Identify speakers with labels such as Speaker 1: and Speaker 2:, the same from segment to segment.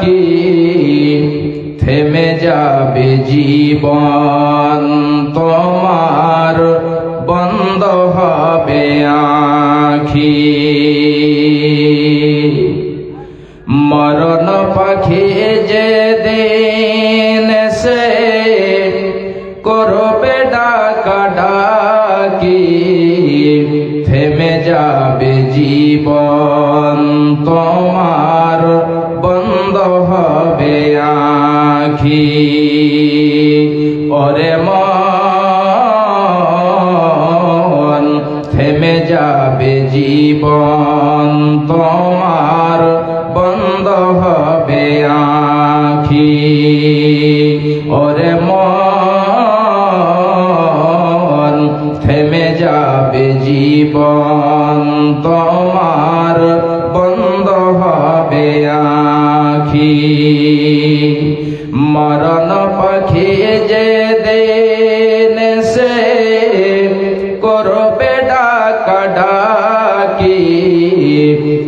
Speaker 1: কি থেমে যাবে জীবন তোমার, বন্ধ হবে আঁখি। মরণ পাখি যেদিন সে করবে ডাকাডাকি, থেমে যাবে জীবন তোমার, বন্ধ হবে আঁখি। ওরে মন, থেমে যাবে জীবন তোমার, বন্ধ হবে আঁখি। ওরে মন, থেমে যাবে জীবন তোমার, বন্ধ হবে আঁখি। মরণ পাখি যেদিন সে করবে ডাকাডাকি,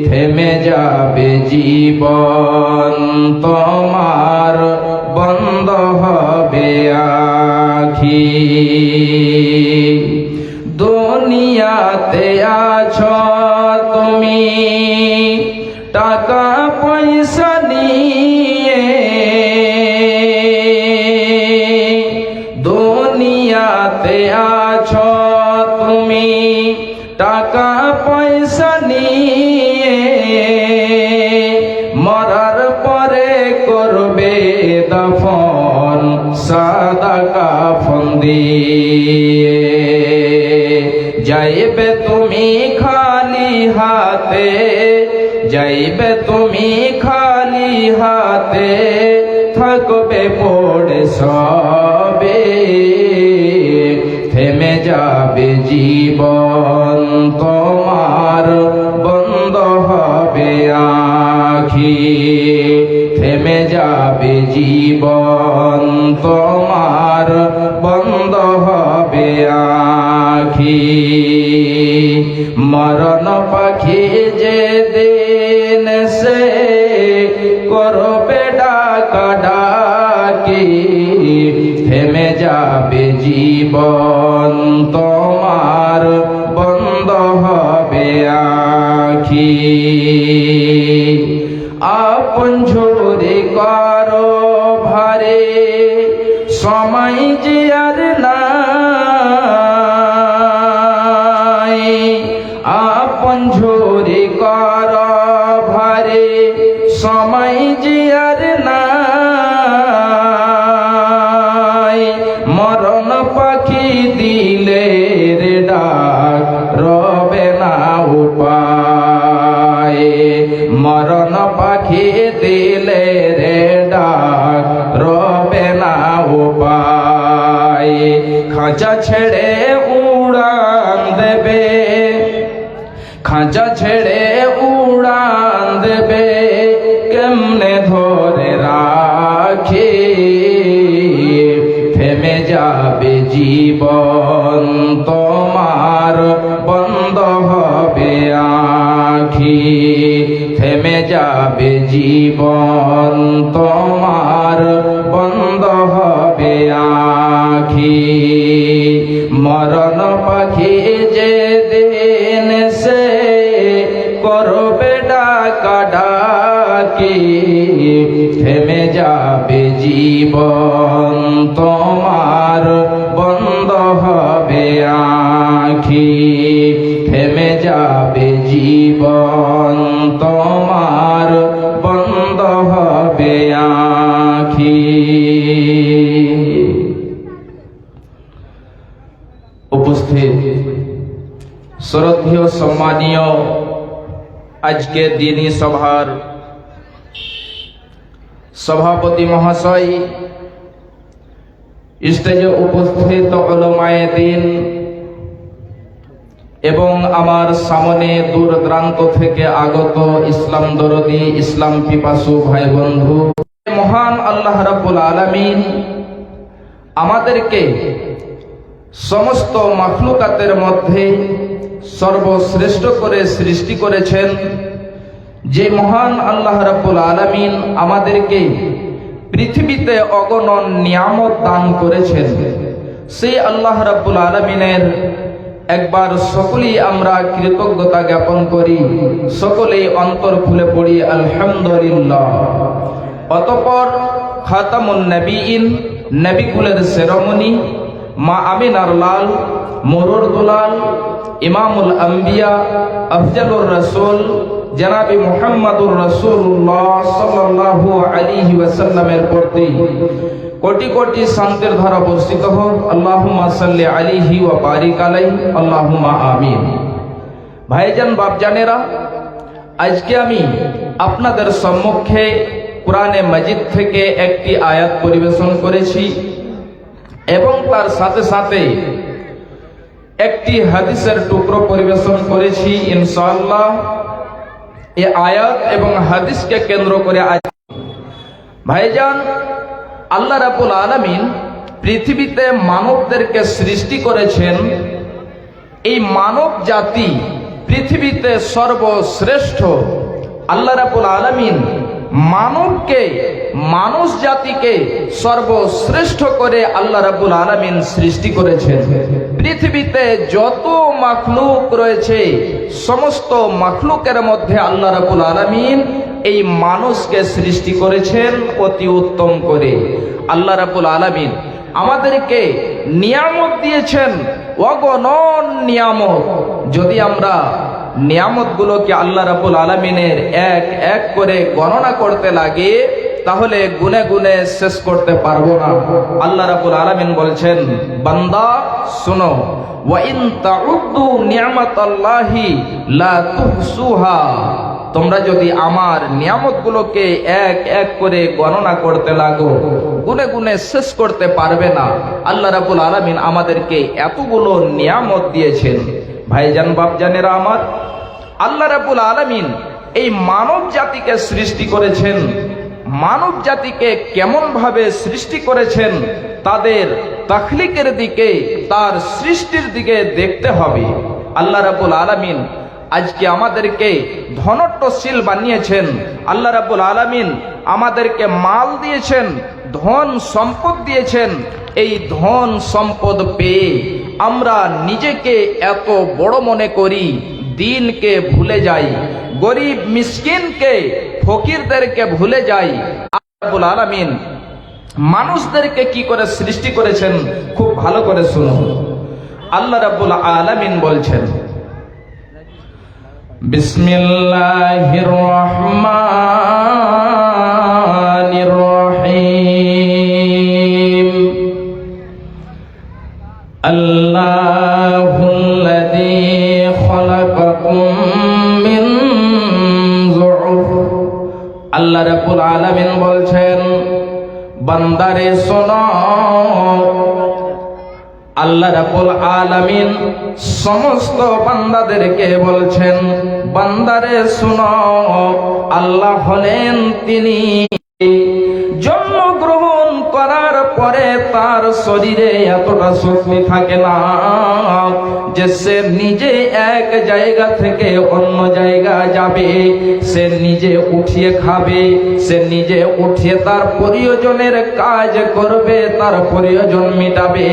Speaker 1: থেমে যাবে জীবন তোমার, বন্ধ হবে আঁখি। দুনিয়াতে আছো তুমি টাকা পয়সা নিয়ে, দুনিয়াতে আছো তুমি টাকা পয়সা নিয়ে, মরার পরে করবে দফন সাদা কাফন দিয়ে। যাইবে তুমি খালি হাতে, যাইবে তুমি খালি হাতে, থাকবে পড়ে সবে, থেমে যাবে জীবন তোমার, বন্ধ হবে আঁখি। থেমে যাবে জীবন তোমার, বন্ধ হবে আঁখি। মরণ পাখি যেদিন সে করবে ডাকাডাকি, থেমে যাবে জীবন তোমার, বন্ধ হবে আঁখি। আপন ঝরে করো ভারে, সময় যে আর নাই। আপন ঝরে করো ভারে, সময় যে আর নাই। মরণ পাখি দিলে রে ডাক, রবে না উপায়। মরণ পাখি দিলে রে ডাক, রবে না উপায়। খাঁচা ছেড়ে উড়ান দেবে, খাঁচা ছেড়ে উড়ান দেবে, কেমনে ধরে রাখি। থেমে যাবে জীবন তোমার, বন্ধ হবে আঁখি। থেমে যাবে জীবন তোমার, বন্ধ হবে আঁখি। মরণ পাখি যেদিন সে করবে ডাকাডাকি, থেমে যাবে জীবন তোমার, বন্ধ হবে আঁখি। থেমে যাবে জীবন তোমার, বন্ধ হবে আঁখি। উপস্থিত শ্রদ্ধেয় সম্মানীয় আজকে দিনী সভার সভাপতি মহাশয়, স্টেজে উপস্থিত উলামায়ে দ্বীন এবং আমার সামনে দূর দূরান্ত থেকে আগত ইসলাম দরদি, ইসলাম পিপাসু ভাই বন্ধু, মহান আল্লাহ রাব্বুল আলামিন আমাদেরকে সমস্ত মাখলুকাতের মধ্যে সর্বশ্রেষ্ঠ করে সৃষ্টি করেছেন যে মহান আল্লাহ রাব্বুল আলামিন আমাদেরকে পৃথিবীতে অগণন নিয়ামত দান করেছেন, সেই আল্লাহ রাব্বুল আলামিনের একবার সকলেই আমরা কৃতজ্ঞতা জ্ঞাপন করি, সকলেই অন্তর খুলে পড়ি আলহামদুলিল্লাহ। অতঃপর খাতামুন নবীন, নবীকুলের শিরোমণি, মা আমিনার লাল, মুরুর দুলাল, ইমামুল আম্বিয়া, আফজালুর রাসূল জনাবি মুহাম্মদুর রাসূলুল্লাহ সাল্লাল্লাহু আলাইহি ওয়াসাল্লামের প্রতি কোটি কোটি শান্তির ধারা বর্ষিত হোক। আল্লাহুম্মা সাল্লি আলাইহি ওয়া বারিক আলাইহি, আল্লাহুম্মা আমিন। ভাইজান বাপজানেরা, আজকে আমি আপনাদের সম্মুখে কোরআনে মাজিদ থেকে একটি আয়াত পরিবেশন করেছি এবং তার সাথে সাথে একটি হাদিসের টুকরো পরিবেশন করেছি। ইনশাআল্লাহ এই আয়াত এবং হাদিসকে কেন্দ্র করে আজ ভাইজান, আল্লাহ রাব্বুল আলামিন পৃথিবীতে মানবদেরকে সৃষ্টি করেছেন। এই মানব জাতি পৃথিবীতে সর্বশ্রেষ্ঠ। আল্লাহ রাব্বুল আলামিন মানবকে, মানুষ জাতিকে সর্বশ্রেষ্ঠ করে আল্লাহ রাব্বুল আলামিন সৃষ্টি করেছেন। পৃথিবীতে যত মাখলুক রয়েছে, সমস্ত মাখলুকের মধ্যে আল্লাহ রাব্বুল আলামিন এই মানুষকে সৃষ্টি করেছেন অতি উত্তম করে। আল্লাহ রাব্বুল আলামিন আমাদেরকে নিয়ামত দিয়েছেন, অগণন নিয়ামত। যদি আমরা নিয়ামতগুলোকে আল্লাহ রাব্বুল আলামিনের এক এক করে গণনা করতে লাগে, তাহলে গুনে গুনে শেষ করতে পারবো না। আল্লাহ রাব্বুল আলামিন বলছেন, বান্দা শুনো, ওয়া ইন তাউদ্দু নি'মাতাল্লাহি লা তুহসুহা, তোমরা যদি আমার নিয়ামতগুলোকে এক এক করে গণনা করতে লাগো, গুনে গুনে শেষ করতে পারবে না। আল্লাহ রাব্বুল আলামিন আমাদেরকে এতগুলো নিয়ামত দিয়েছেন। ভাইজান বাপজানেরা আমার, আল্লাহ রাব্বুল আলামিন এই মানব জাতিকে সৃষ্টি করেছেন। মানব জাতিকে কেমন ভাবে সৃষ্টি করেছেন, তাদের তাখলিকের দিকে, তার সৃষ্টির দিকে দেখতে হবে। আল্লাহ রাব্বুল আলামিন আজকে আমাদেরকে ধনট্টশীল বানিয়েছেন। আল্লাহ রাব্বুল আলামিন আমাদেরকে মাল দিয়েছেন, ধন সম্পদ দিয়েছেন। এই ধন সম্পদ পেয়ে আমরা নিজেকে এত বড় মনে করি, দিনকে ভুলে যাই, গরিব মিসকিনকে, ফকিরদেরকে ভুলে যাই। আল্লাহ রাব্বুল আলামিন মানুষদেরকে কি করে সৃষ্টি করেছেন খুব ভালো করে শুনুন। আল্লাহ রাব্বুল আলামিন বলছেন, বিসমিল্লাহির রহমানির রহিম, আল্লাহুল্লাযী খালাকাকুম মিন যুফ। আল্লাহ রাব্বুল আলামিন বলছেন, বান্দারে শোনো। আল্লাহ রাব্বুল আলামিন সমস্ত বান্দাদেরকে বলছেন, বান্দারে শোনো, আল্লাহ হলেন তিনি জন্মগ্রহণ করার পরে তার শরীরে এতটা শক্তি থাকে না যে সে নিজে এক জায়গা থেকে অন্য জায়গা যাবে, সে নিজে উঠিয়ে খাবে, সে নিজে উঠিয়ে তার প্রয়োজনের কাজ করবে, তার প্রয়োজন মিটাবে।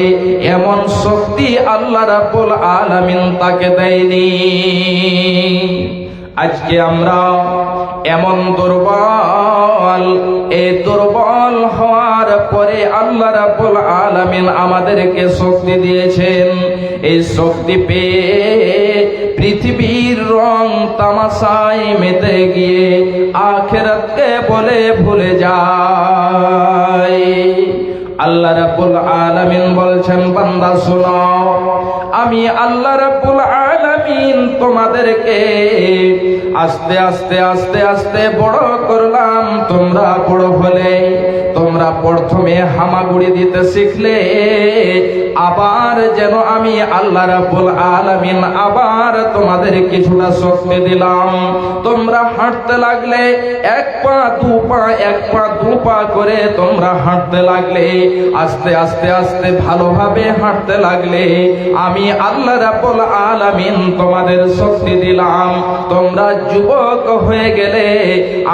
Speaker 1: এমন শক্তি আল্লাহ রাব্বুল আলামিন তাকে দেয়নি। আজকে আমরা এমন দুর্বল, এই দুর্বল হওয়ার পরে আল্লাহ রাব্বুল আলামিন আমাদেরকে শক্তি দিয়েছেন। এই শক্তি পেয়ে পৃথিবীর রং তামাশায় মেতে গিয়ে আখিরাতকে বলে ভুলে যায়। আল্লাহ রাব্বুল আলামিন বলছেন, বান্দা শোনো, আমি আল্লাহ রাব্বুল আলামিন তোমাদেরকে আস্তে আস্তে আস্তে আস্তে বড় করলাম। তোমরা বড় হলে তোমরা প্রথমে হামাগুড়ি দিতে শিখলে, আবার যেন আমি আল্লাহ রাব্বুল আলামিন আবার তোমাদের কিছুটা শক্তি দিলাম। তোমরা হাঁটতে লাগলে, এক পা দু পা এক পা দু পা করে তোমরা হাঁটতে লাগলে, আস্তে আস্তে আস্তে ভালোভাবে হাঁটতে লাগলে, আমি আল্লাহ রাব্বুল আলামিন তোমাদের শক্তি দিলাম। তোমরা যুবক হয়ে গেলে,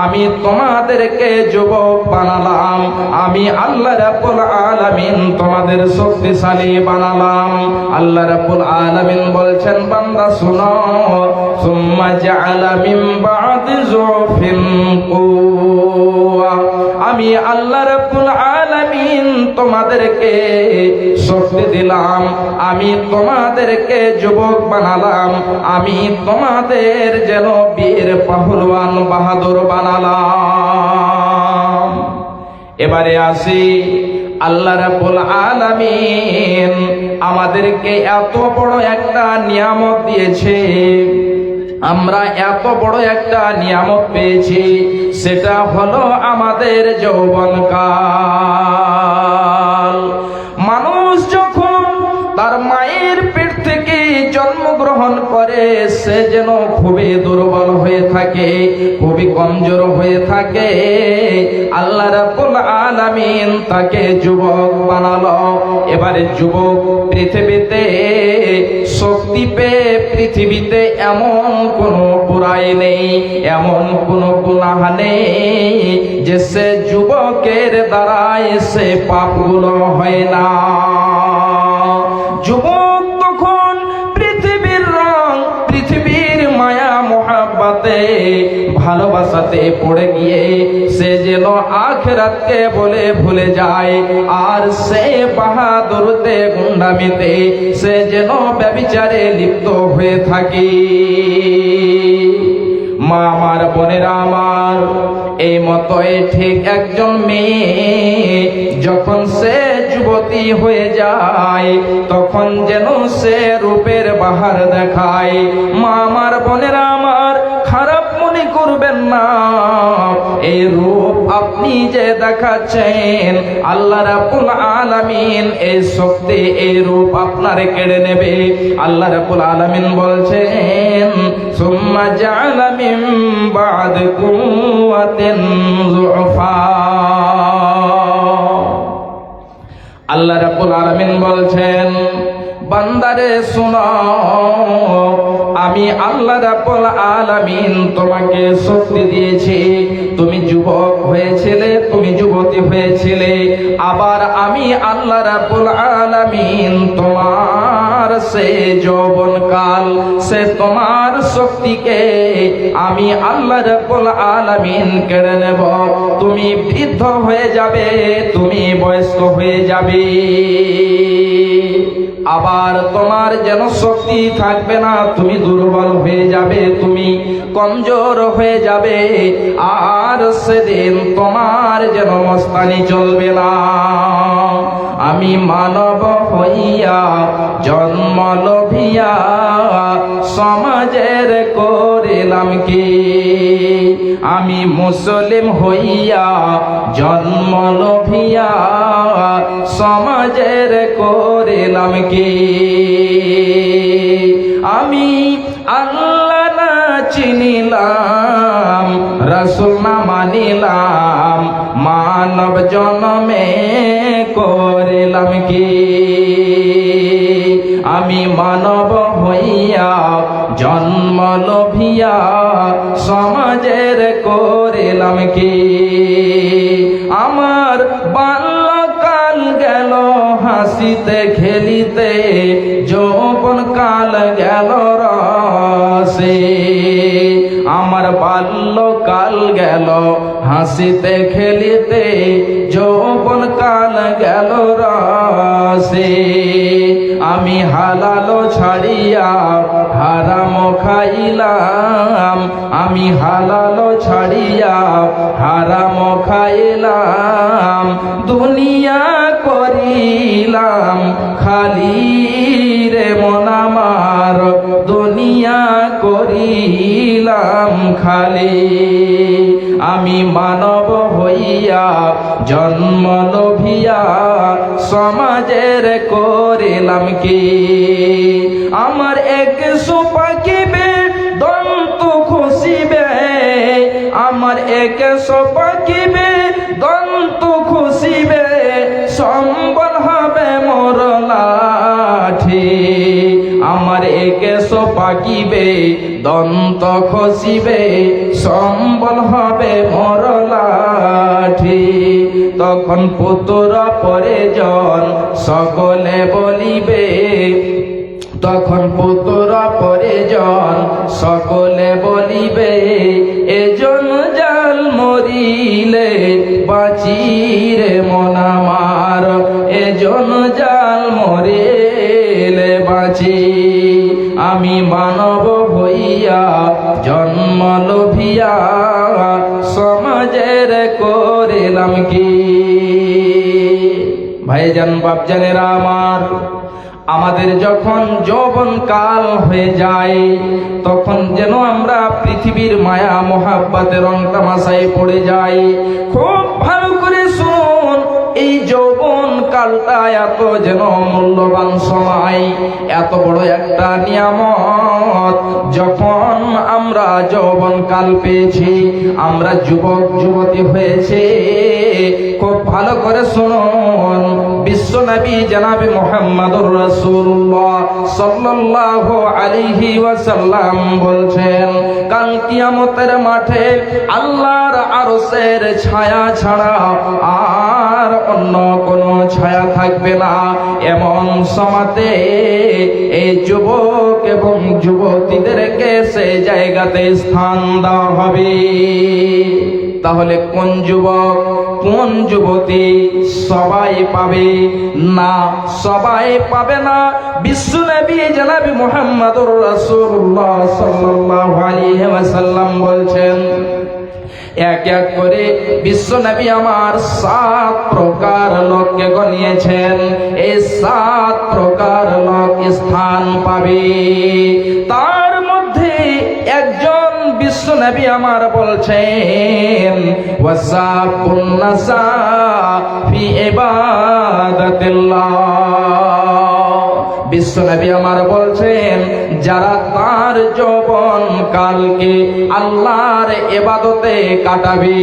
Speaker 1: আমি তোমাদেরকে যুবক বানালাম। আমি আল্লাহ রাব্বুল আলামিন তোমাদের শক্তিশালী বানালাম। আল্লাহ রাব্বুল আলামিন বলছেন, বান্দা শুনো, সুম্মা জাআলা মিন বা'দি যুফিন কুওয়া। আমি আল্লাহ রাব্বুল আলামিন তোমাদেরকে শক্তি দিলাম, আমি তোমাদেরকে যুবক বানালাম, আমি তোমাদের যেন বীর পাহলওয়ান বাহাদুর বানালাম। এবারে আসি, আল্লাহ রাব্বুল আলামিন আমাদেরকে এত বড় একটা নিয়ামত দিয়েছে, আমরা এত বড় একটা নিয়ামত পেয়েছি, সেটা হলো আমাদের যৌবনকাল। মানুষ যখন তার মায়ের পেট থেকে জন্মগ্রহণ করে, সে যেন খুবই দুর্বল হয়ে থাকে, খুবই কমজোর হয়ে থাকে। আল্লাহ রাব্বুল আলামিন তাকে যুবক বানালো। এবারে যুবক পৃথিবীতে শক্তি পেয়ে পৃথিবীতে এমন কোনো বুরাই নেই, এমন কোনো গুনাহ নেই যে সে যুবকের দ্বারাই সে পাপগুলো হয় না। যুবক তখন পৃথিবীর রং, পৃথিবীর মায়া মোহাব্বতে ভালোবাসাতে পড়ে গিয়ে সে যেন আখিরাতকে বলে ভুলে যায়, আর সে বাহাদুরতে গুন্ডামিতে সে যেন ব্যভিচারে লিপ্ত হয়ে থাকে। মা আমার, বোনেরা আমার, এই মতোই ঠিক একজন মেয়ে যখন সে যুবতী হয়ে যায়, তখন যেন সে রূপের বাহার দেখায়। মা আমার, বোনেরা আমার, খারাপ মনে করবেন না, এই রূপ আপনি যে দেখাচ্ছেন, আল্লাহ রাব্বুল আলামিন এই শক্তি, এই রূপ আপনারে কেড়ে নেবে। আল্লাহ রাব্বুল আলামিন বলছেন, সুম্মা জাআলা মিন বা'দি কুওয়াতিন যুফা। আল্লাহ রাব্বুল আলামিন বলছেন, বান্দারে শোনো, আমি আল্লাহ রাব্বুল আলামিন তোমাকে শক্তি দিয়েছি। তুমি যুবক হয়েছিলে, তুমি যুবতী হয়েছিলে, আবার আমি আল্লাহ রাব্বুল আলামিন তোমার সে যৌবনকাল, সে তোমার শক্তিকে আমি আল্লাহ রাব্বুল আলামিন কেড়ে নেব। তুমি বৃদ্ধ হয়ে যাবে, তুমি বয়স্ক হয়ে যাবে, আবার তোমার যেন শক্তি থাকবে না, তুমি দুর্বল হয়ে যাবে, তুমি কমজোর হয়ে যাবে, আর সেদিন তোমার যেন মস্তানি চলবে না। আমি মানব হইয়া জন্ম লোভিয়া সমাজের করিলাম কি, আমি মুসলিম হইয়া জন্ম লোভিয়া সমাজের করিলাম কি। আমি আল্লাহ না চিনিলাম, রাসূল না মানিলাম, মানব জন্মে করিলাম কি। আমি মানব হইয়া জন্ম লোভিয়া সমাজের করিলাম কি। আমার বাল্যকাল গেল হাসিতে খেলিতে, যৌবন কাল গেল রসে। আমার বাল্যকাল গেল হাসিতে খেলিতে, যৌবন কাল গেল রসে। আমি হালাল ছাড়িয়া হারাম খাইলাম, আমি হালাল ছাড়িয়া হারাম খাইলাম, দুনিয়া করিলাম খালি রে মন আমার, দুনিয়া করিলাম খালি। আমি মানব হইয়া জন্ম লোভিয়া সমাজের করিলাম কি? আমার এক সোপাকিবে দন্ত খুশিবে, আমার এক সোপাকিবে দন্ত খুশিবে, সম্বল হবে মোর লাঠি। আমার একেশো পাকিবে দন্ত খসিবে, সম্বল হবে মোর লাঠি। তখন পুত্র পরিজন সকলে বলিবে, তখন পুত্র পরিজন সকলে বলিবে, এজন জাল মরিলে বাঁচিরে মন আমার, এজন জাল মরিলে বাঁচি। আমি মানব হইয়া জন্ম লোভিয়া সমাজের করিলাম কি? ভাইজান বাপজানেরা আমার, আমাদের যখন যৌবন কাল হয়ে যায় তখন যেন আমরা পৃথিবীর মায়া মোহাব্বতের রং তামাশায় পড়ে যাই। খুব ভালো করে শুনুন, এই যৌবন কালটা এত যেন মূল্যবান সময়, এত বড় একটা নিয়ামত। যখন আমরা যৌবন কাল পেয়েছি, আমরা যুবক যুবতী হয়েছে, খুব ভালো করে শুনুন, বিশ্বনবী জনাবে মুহাম্মদুর রাসূলুল্লাহ সাল্লাল্লাহু আলাইহি ওয়াসাল্লাম বলছেন, কাল কিয়ামতের মাঠে আল্লাহর আরশের ছায়া ছাড়া আর অন্য কোনো ছায়া থাকবে না। এমন সময়তে এই যুবক এবং যুবতীদেরকে সেই জায়গাতে স্থান দেওয়া হবে। তাহলে কোন যুবক কোন যুবতী সবাই পাবে না? সবাই পাবে না। বিশ্বনবী জনাবে মুহাম্মদুর রাসূলুল্লাহ সাল্লাল্লাহু আলাইহি ওয়াসাল্লাম বলছেন, এক এক করে বিশ্বনবী আমার 7 প্রকার লোককে গনিয়েছেন, এই 7 প্রকার লোক স্থান পাবে। তার মধ্যে একজন বিশ্বনবী আমার বলছেন, ওয়াসাকুন নাসা ফি ইবাদাতিল্লাহ। বিশ্বনবী আমার বলছেন, যারা তার যৌবন কালকে আল্লাহর ইবাদতে কাটাবে,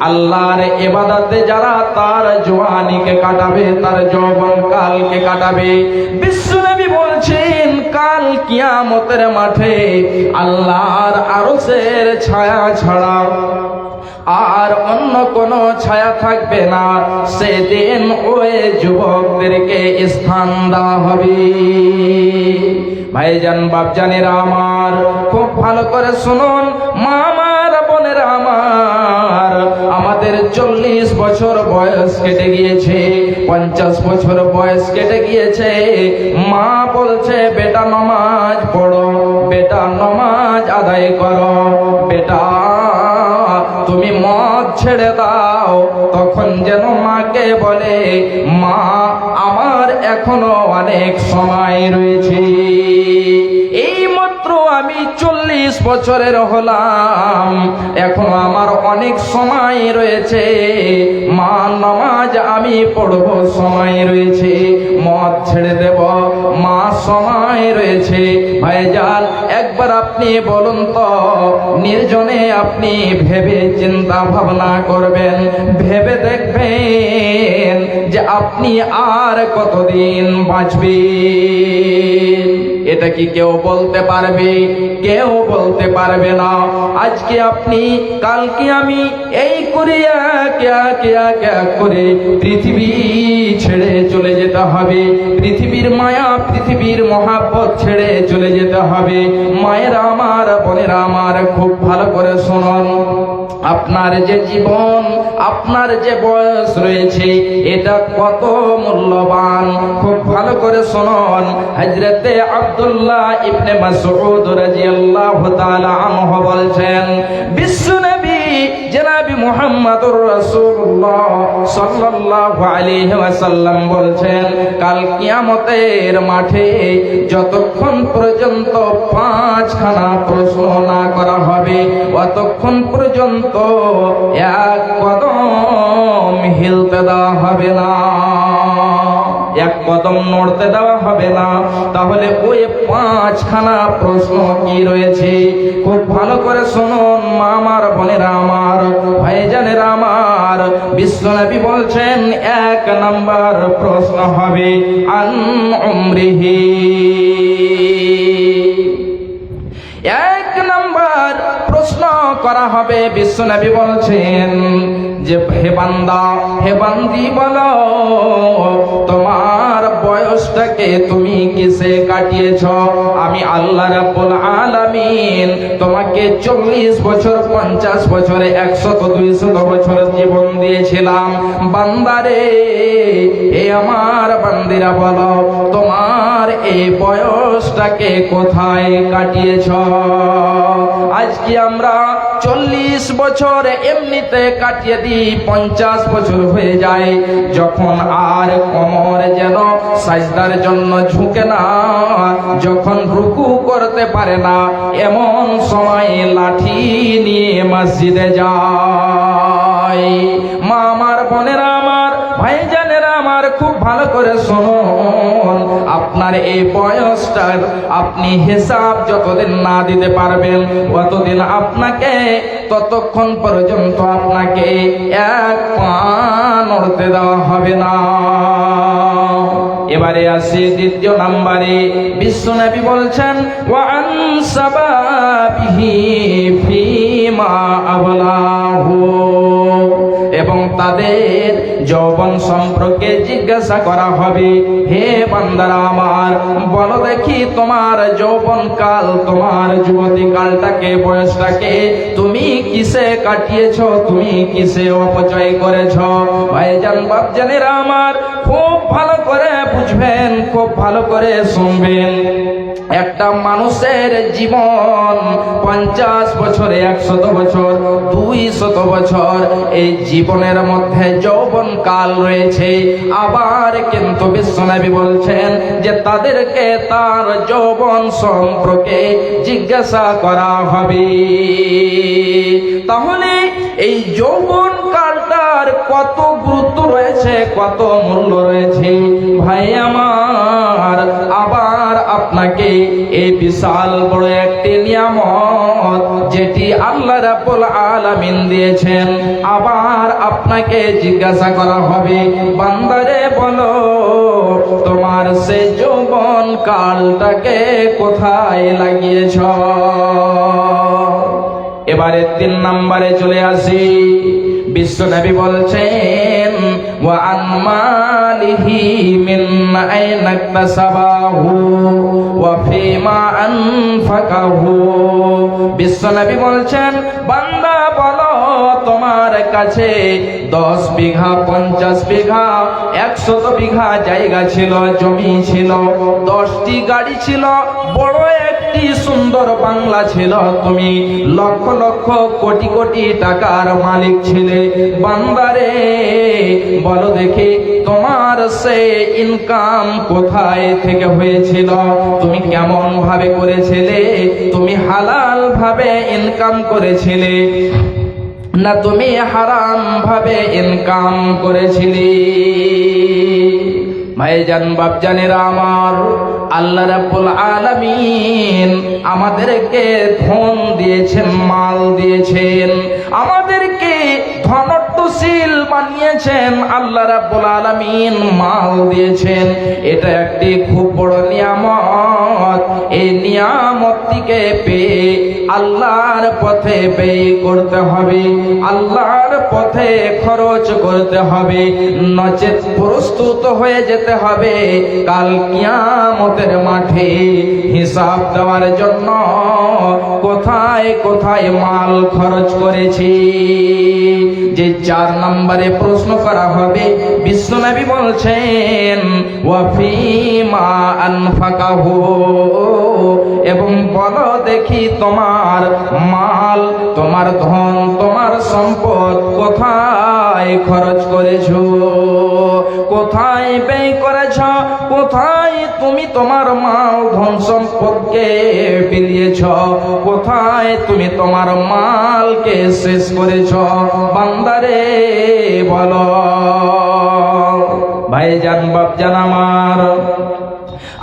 Speaker 1: আল্লাহর ইবাদতে যারা তার জওয়ানিকে কাটাবে, তার যৌবন কালকে কাটাবে, বিশ্বনবী বলছেন কাল কিয়ামতের মাঠে আল্লাহর আরশের ছায়া ছাড়া আর অন্য কোনো ছায়া থাকবে না। সেদিন ওই যুবকদেরকে স্থান দেওয়া হবে। ভাইজান বাপজানেরা আমার, খুব ভালো করে শুনুন, মা আমার বোনেরা আমার, আমাদের 40 বছর বয়স কেটে গিয়েছে, 50 বছর বয়স কেটে গিয়েছে। মা বলছে, বেটা নামাজ পড়ো, বেটা নামাজ আদায় করো, বেটা তুমি মদ ছেড়ে দাও। তখন যেন মাকে বলে, মা আমার এখনো অনেক সময় রয়েছে, এই মাত্র আমি 40 বছরের হলাম, এখনো আমার অনেক সময় রয়েছে, মা নামাজ আমি পড়ব, সময় রয়েছে, মদ ছেড়ে দেব, মা সময় রয়েছে। ভাইজান একবার আপনি বলুন তো, নির্জনে আপনি ভেবে চিন্তা ভাবনা করবেন, ভেবে দেখবেন যে আপনি আর কতদিন বাঁচবেন। এটা কি কেউ বলতে পারবে? কেউ বলতে পারবে না। আজকে আপনি, কালকে আমি, এই করে করে পৃথিবী ছেড়ে চলে যেতে হবে। পৃথিবীর মায়া, পৃথিবীর মহাব্বত ছেড়ে চলে যেতে হবে। মায়েরা আমার, বোনেরা আমার, খুব ভালো করে শুনুন, আপনার যে জীবন, আপনার যে বয়স রয়েছে, এটা কত মূল্যবান। খুব ভালো করে শুনুন, হযরতে আব্দুল্লাহ ইবনে মাসউদ রাদিয়াল্লাহু তাআলা আনহু বলছেন, বিশ্বনবী জনাবে মুহাম্মদ মুহাম্মাদুর রাসূলুল্লাহ সাল্লাল্লাহু আলাইহি ওয়াসাল্লাম বলছেন, কাল কিয়ামতের মাঠে যতক্ষণ পর্যন্ত 5খানা প্রশ্ন না করা হবে ততক্ষণ পর্যন্ত এক কদম হিলতে দেওয়া হবে না, এক কদম নড়তে দেওয়া হবে না। তাহলে ওই 5খানা প্রশ্ন কি রয়েছে খুব ভালো করে শুনুন মা আমার, বোনেরা আমার, ভাইজানেরা আমার। বিশ্বনবী বলছেন 1 নাম্বার প্রশ্ন হবে আন উমরিহি। 1 নাম্বার প্রশ্ন করা হবে, বিশ্বনবী বলছেন যে হে বান্দা, হে বান্দি, বলো তোমার বয়সটাকে তুমি কিসে কাটিয়েছ? আমি আল্লাহ রাব্বুল আলামিন তোমাকে 40 বছর, 50 বছরে, 100, 200 বছর জীবন দিয়েছিলাম। বান্দারে, এ আমার বান্দিরা, বলো তোমার এই বয়সটাকে কোথায় কাটিয়েছ? আজকে আমরা 40 বছর এমনিতে কাটিয়ে দিই, 50 বছর হয়ে যায় যখন আর কোমর যেন সাজদার জন্য ঝুঁকে না, যখন রুকু করতে পারে না, এমন সময় লাঠি নিয়ে মসজিদে যায়। মা আমার, বোনেরা আমার, ভাইজানেরা আমার, খুব ভালো করে শুনুন। আপনার এই বয়সটার আপনি হিসাব যতদিন না দিতে পারবেন ততদিন আপনাকে, ততক্ষণ পর্যন্ত আপনাকে 1 পা নড়তে দেওয়া হবে না। এবারে আসি 2 নম্বরে। বিশ্বনবী বলছেন ওয়া আন সাবাবিহি ফিমা আবলাহু, এবং তাদের যৌবন সম্পর্কে জিজ্ঞাসা করা হবে। হে বান্দারা আমার, বলো দেখি তোমার যৌবন কাল, তোমার যুবতী কালটাকে, বয়সটাকে তুমি কিসে কাটিয়েছ, তুমি কিসে অপচয় করেছ? ভাইজান, বাপজানেরা আমার, খুব ভালো করে বুঝবেন, খুব ভালো করে শুনবেন। একটা মানুষের জীবন 50 বছরে, 100 বছর, 200 বছর, এই জীবনের মধ্যে যৌবন কাল রয়েছে। আবার কিন্তু বিশ্বনবী বলছেন যে তাদেরকে তার যৌবন সম্পর্কে জিজ্ঞাসা করা হবে। তাহলে এই যৌবন কালটার কত গুরুত্ব রয়েছে, কত মূল্য রয়েছে ভাই আমার। আবার আপনাকে এই বিশাল বড় একটি নিয়ামত যেটি আল্লাহ রাব্বুল আলামিন দিয়েছেন, আবার আপনাকে জিজ্ঞাসা করা হবে, বান্দারে বলো তোমার সে যৌবন কালটাকে কোথায় লাগিয়েছ? এবারে 3 নম্বরে চলে আসি। বিশ্বনবী বলছেন ওয়া আন মালিহি মিন আইনা ইকতাসাবাহু ওয়া ফিমা আনফাকাহু। বিশ্বনবী বলছেন বান্দা বলো তোমার কাছে 10 বিঘা, 50 বিঘা, 100 বিঘা জায়গা ছিল, জমি ছিল, 10টি গাড়ি ছিল, বড় একটি সুন্দর বাংলা ছিল, তুমি লক্ষ লক্ষ কোটি কোটি টাকার মালিক ছিলে। বান্দারে বলো দেখি তোমার সে ইনকাম কোথায় থেকে হয়েছিল, তুমি কেমন ভাবে করেছিলে? তুমি হালাল ভাবে ইনকাম করেছিলে না তুমি হারাম ভাবে ইনকাম করেছিলে? ভাইজান, বাপজানেরা আমার, আল্লাহ রাব্বুল আলামিন আমাদেরকে ধন দিয়েছেন, মাল দিয়েছেন, আমাদেরকে ধনট্টশীল বানিয়েছেন। আল্লাহ রাব্বুল আলামিন মাল দিয়েছেন, এটা একটি খুব বড় নিয়ামত। এই নিয়ামতটিকে পেয়ে আল্লাহর পথে ব্যয় করতে হবে, আল্লাহর পথে খরচ করতে হবে, নচেত প্রস্তুত হয়ে যেতে হবে কাল কিয়ামতের মাঠে হিসাব দেওয়ার জন্য কোথায় কোথায় মাল খরচ করেছি। যে 4 নম্বরে প্রশ্ন করা হবে, বিশ্বনবী বলছেন ওয়া ফিমা আনফাকাহু, এবং বলো দেখি তোমার তোমার মাল, তোমার ধন, তোমার সম্পদ কোথায় খরচ করেছো, কোথায় ব্যয় করেছ, কোথায় তুমি তোমার মাল ধন সম্পদকে বিলিয়েছ, কোথায় তুমি তোমার মালকে শেষ করেছ? বান্দারে বলো। ভাইজান বাপজান আমার,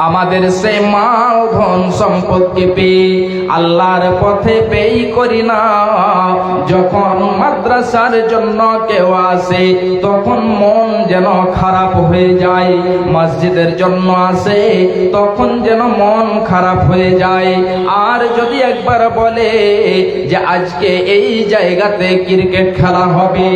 Speaker 1: আমাদের সেই মাল ধন সম্পদকে পেয়ে আল্লাহর পথে ব্যয় করি না। যখন মাদ্রাসার জন্য কেউ আসে তখন মন যেন খারাপ হয়ে যায়, মসজিদের জন্য আসে তখন যেন মন খারাপ হয়ে যায়। আর যদি একবার বলে যে আজকে এই জায়গাতে ক্রিকেট খেলা হবে,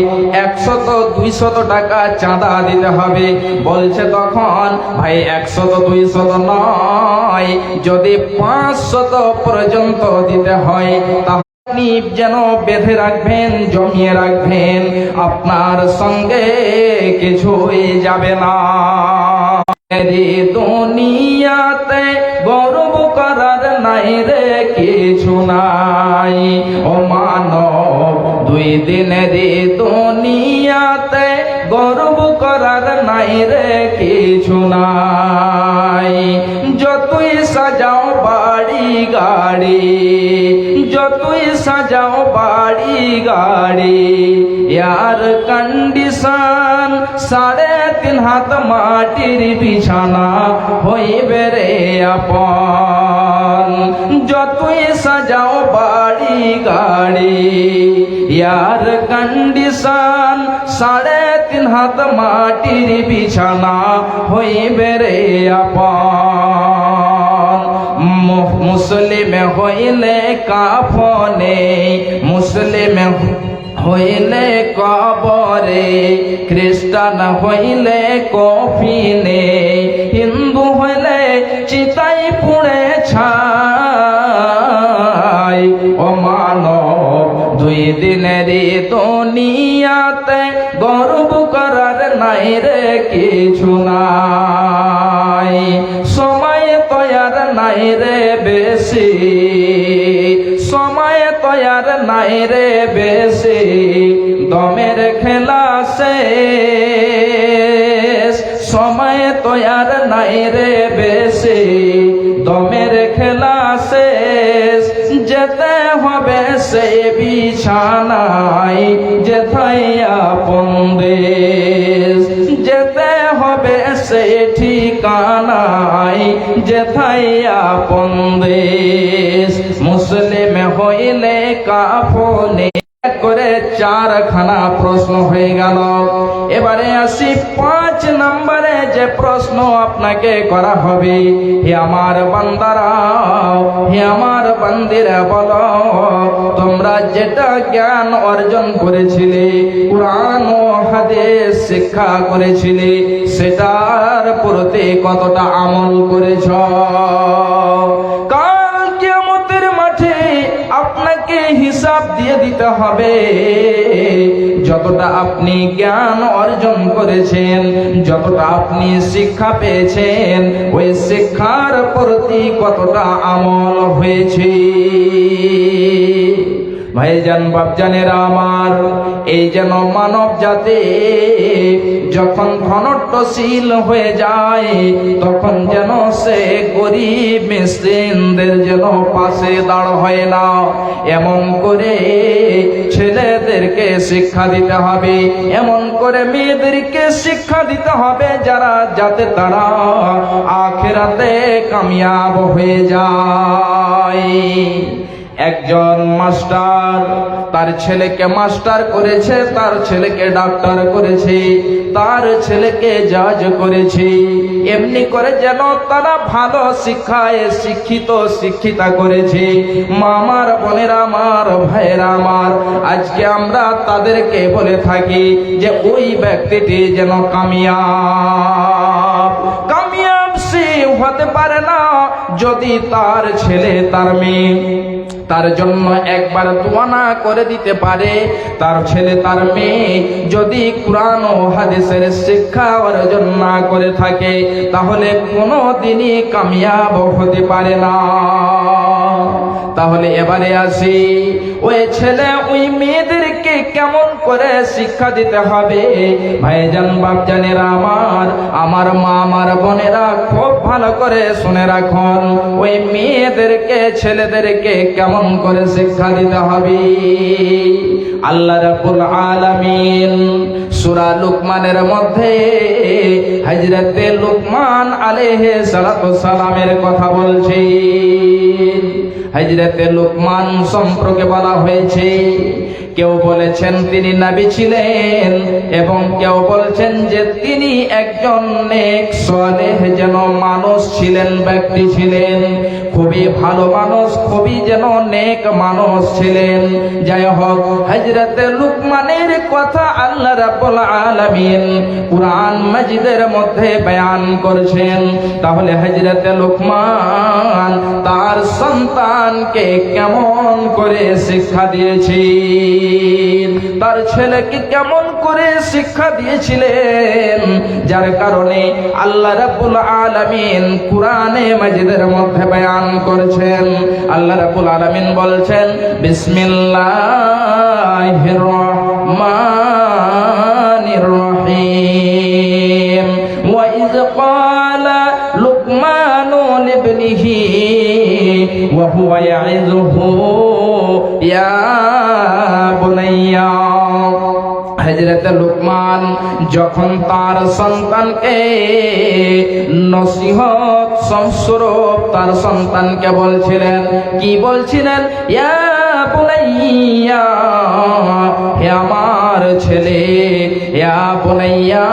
Speaker 1: 100-200 টাকা চাঁদা দিতে হবে, বলছে তখন ভাই 100-200 নয়, যদি 500 পর্যন্ত দিতে হয় আপনি যেন বেঁধে রাখবেন, জমিয়ে রাখবেন, আপনার সঙ্গে কিছুই যাবে না। দুনিয়াতে গর্ব করার নাই রে কিছু নাই ও মানব, 2 দিনের দুনিয়াতে গর্ব করার নাই রে কিছু নাই। যতই সাজাও বাড়ি গাড়ি, যতই সাজাও বাড়ি গাড়ি, এয়ার কন্ডিশন 3.5 হাত মাটির বিছানা হইবে রে আপন। যতই সাজাও বাড়ি গাড়ি, এয়ার কন্ডিশন 3.5 হাত মাটির বিছানা হইবে রে আপন। মুসলিম হইলে কাফনে, মুসলিম হইলে কবরে, খ্রিস্টান হইলে কফিনে, হিন্দু হইলে চিতাই পুড়ে ছাই ও মানব। 2 দিনের দুনিয়াতে গর্ব করার নাই রে কিছু নাই। সময় তৈয়ার নাই রে বেশি, সময় তৈয়ার নাই রে বেশি, দমের খেলা শেষ। সময় তৈয়ার নাই রে বেশি, দমের খেলা শেষ। যেতে হবে সে বিছানায় যেথায় আপন দেশ, যেতে হবে সে ঠিকানায় যেথায় আপন দেশ। মুসলিম হইলে কাফনে করে 4খানা প্রশ্ন হয়ে গেল। এবারে আসি 5 নম্বরে যে প্রশ্ন আপনাকে করা হবে। হে আমার বান্দারা, হে আমার বান্দিরা, বলো তোমরা যেটা জ্ঞান অর্জন করেছিলে, কুরআন ও হাদিস শিক্ষা করেছিলে, সেটার প্রতি কতটা আমল করেছ? কাল কিয়ামতের মাঠে আপনাকে হিসাব দিয়ে দিতে হবে। যতটা আপনি জ্ঞান অর্জন করেছেন, যতটা আপনি শিক্ষা পেয়েছেন, ওই শিক্ষার প্রতি কতটা আমল হয়েছে। ভাইজান বাপজানেরা আমার, এই যেন মানব জাতি যখন ধনট্টশীল হয়ে যায় তখন যেন সে গরিব মিসকিনদের যেন পাশে দাঁড় হয় না। এমন করে ছেলেদেরকে শিক্ষা দিতে হবে, এমন করে মেয়েদেরকে শিক্ষা দিতে হবে যারা যাতে তারা আখিরাতে কামিয়াব হয়ে যায়। একজন মাস্টার তার ছেলেকে মাস্টার করেছে, তার ছেলেকে ডাক্তার করেছে, তার ছেলেকে জাজ করেছে। এমনি করে যেন তারা ভালো শিক্ষায় শিক্ষিত শিক্ষিতা করেছে। মামার বোনেরা আমার, ভাইয়েরা আমার, আজকে আমরা তাদেরকে বলে থাকি যে ওই ব্যক্তিটি যেন কামিয়াব। কামিয়াব সে হতে পারে না যদি তার ছেলে তার মেয়ে তার জন্য একবার দোয়া না করে দিতে পারে। তার ছেলে তার মেয়ে যদি কুরআন ও হাদিসের শিক্ষা অর্জন না করে থাকে তাহলে কোনো দিনই কামিয়াব হতে পারে না। তাহলে এবারে আসি, ওই ছেলে ওই মেয়েদেরকে কেমন করে শিক্ষা দিতে হবে। ভাইজান বাপজানেরা আমার মা আমার বোনেরা খুব ভালো করে শুনে রাখুন, ওই মেয়েদেরকে ছেলেদেরকে কেমন করে শিক্ষা দিতে হবে। আল্লাহ রাব্বুল আলামিন সূরা লুকমানের মধ্যে হযরতে লুকমান আলাইহিস সালাতু সালামের কথা বলছে। হযরতে লুকমান সম্পর্কে বলা হয়েছে, কেউ বলেছেন তিনি নবী ছিলেন এবং কেউ বলছেন যে তিনি একজন নেক সালেহ যেন মানুষ ছিলেন, ব্যক্তি ছিলেন, খুবই ভালো মানুষ, খুবই যেন নেক মানুষ ছিলেন। যাই হোক, হযরতে লুকমানের কথা আল্লাহ রাব্বুল আলামিন কুরআন মাজিদের মধ্যে বয়ান করেছেন। তাহলে হযরতে লুকমান তার সন্তানকে কেমন করে শিক্ষা দিয়েছেন, তার ছেলেকে কেমন করে শিক্ষা দিয়েছিলেন, যার কারণে আল্লাহ রাব্বুল আলামিন কুরআনে মাজিদের মধ্যে বয়ান করেছেন। আল্লাহ রাব্বুল আলামিন বলছেন, বিসমিল্লাহির রহমানির রহিম, ওয়া ইয ক্বালা লুকমানু লিবনিহি ওয়া হুয়া ইয়াইযুহু ইয়া বুনাইয়া। হযরত লুকমান যখন তার সন্তানকে নসিহত সংস্বরূপ তার সন্তানকে বলছিলেন, কি বলছিলেন? ইয়া বুনাইয়া, হে আমার ছেলে, ইয়া বুনাইয়া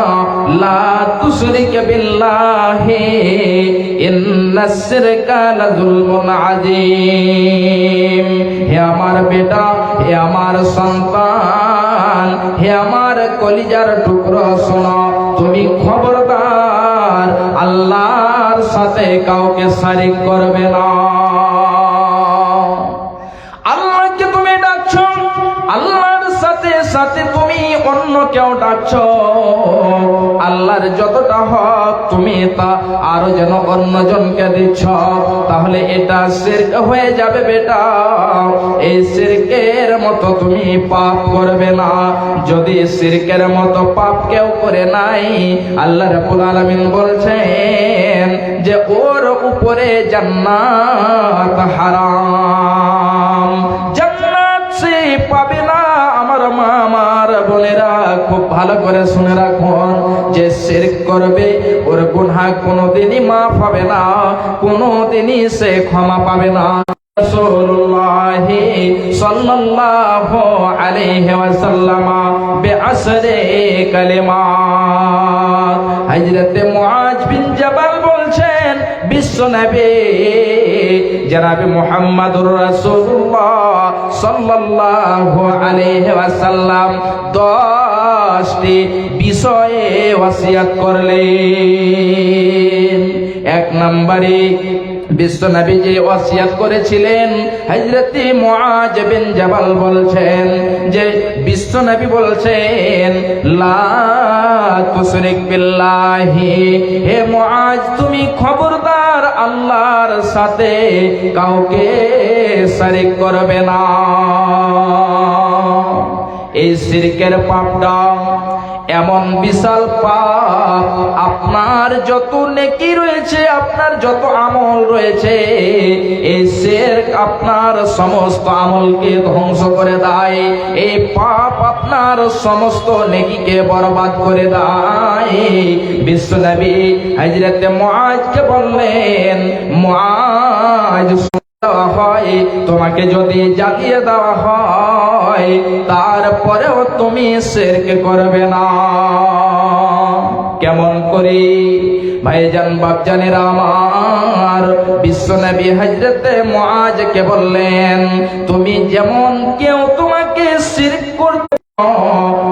Speaker 1: লা তুশরিক বিল্লাহি ইন্নাস শিরকা লাযুলমুন আযীম। হে আমার বেটা, হে আমার সন্তান, হে আমার কলিজার টুকরো, শোনো, তুমি খবরদার আল্লাহর সাথে কাউকে শরীক করবে না। আল্লাহকে তুমি ডাকছো, আল্লাহর সাথে সাথে তুমি অন্য কেউ ডাকছো, আল্লাহর যতটা হক তুমি তা আরো যেন অন্যজনকে দিচ্ছ, তাহলে এটা শিরক হয়ে যাবে বেটা। এই শিরকের মতো তুমি পাপ করবে না। যদি শিরকের মতো পাপ কেউ করে নাই, আল্লাহ রাব্বুল আলামিন বলছেন যে ওর উপরে জান্নাত হারাম, জান্নাত সে পাবে না। আমার মা আমার বোনেরা খুব ভালো করে শুনে রাখুন, যে শিরক করবে ওর গুনাহ কোনোদিনই মাফ হবে না, কোনোদিনই সে ক্ষমা পাবে না। রাসূলুল্লাহ সাল্লাল্লাহু আলাইহি ওয়াসাল্লাম বিআশরি কালিমাত। হযরত মুআজ বিন জাবাল বলছেন, বিশ্বনবী জনাব মুহাম্মদুর রাসূলুল্লাহ সাল্লাল্লাহু আলাইহি ওয়াসাল্লাম 10টি বিষয়ে ওসিয়ত করলেন। এক নম্বরে বিশ্বনবী যে ওসিয়ত করেছিলেন, হযরত মুআজ বিন জাবাল বলছেন যে বিশ্বনবী বলছেন, লা তুশরিক বিল্লাহি, হে মুআজ তুমি খবরদার আল্লাহর সাথে কাউকে শরীক করবে না। এই শিরকের পাপটা এমন বিশাল পাপ, আপনার যত নেকি রয়েছে, আপনার যত আমল রয়েছে, এই শিরক আপনার সমস্ত আমলকে ধ্বংস করে দেয়। এই পাপ আপনার সমস্ত নেকিকে বরবাদ করে দেয়। বিশ্বনবী হযরত মুআজকে বললেন, মুআজ হয়, তোমাকে যদি জ্বালিয়ে দেওয়া হয় তারপরেও তুমি শিরক করবে না। কেমন করে? ভাইজান বাপজানেরা আমার, বিশ্বনবী হযরত মুআজকে বললেন, তুমি যেমন কেউ তোমাকে শিরক করতে,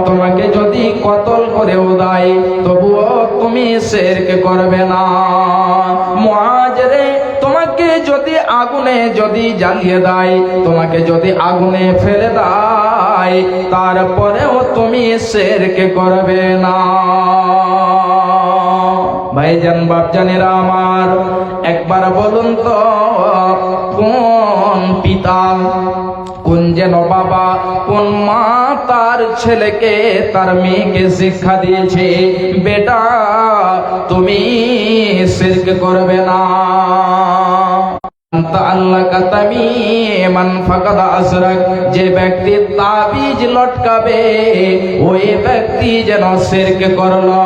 Speaker 1: তোমাকে যদি কতল করেও দেয় তবুও তুমি শিরক করবে না। মুআজ রে, তোমাকে যদি আগুনে যদি জ্বালিয়ে দেয়, তোমাকে যদি আগুনে ফেলে দেয়, তারপরেও তুমি শিরক করবে না। ভাইজান বাপজানেরা আমার, একবার বলুন তো, কোন পিতা, কোন যেন বাবা, কোন মা তার ছেলেকে, তার মেয়েকে শিক্ষা দিয়েছে, বেটা তুমি শিরক করবে না, যে ব্যক্তি তাবিজ লটকাবে ওই ব্যক্তি যেন শিরক করলো।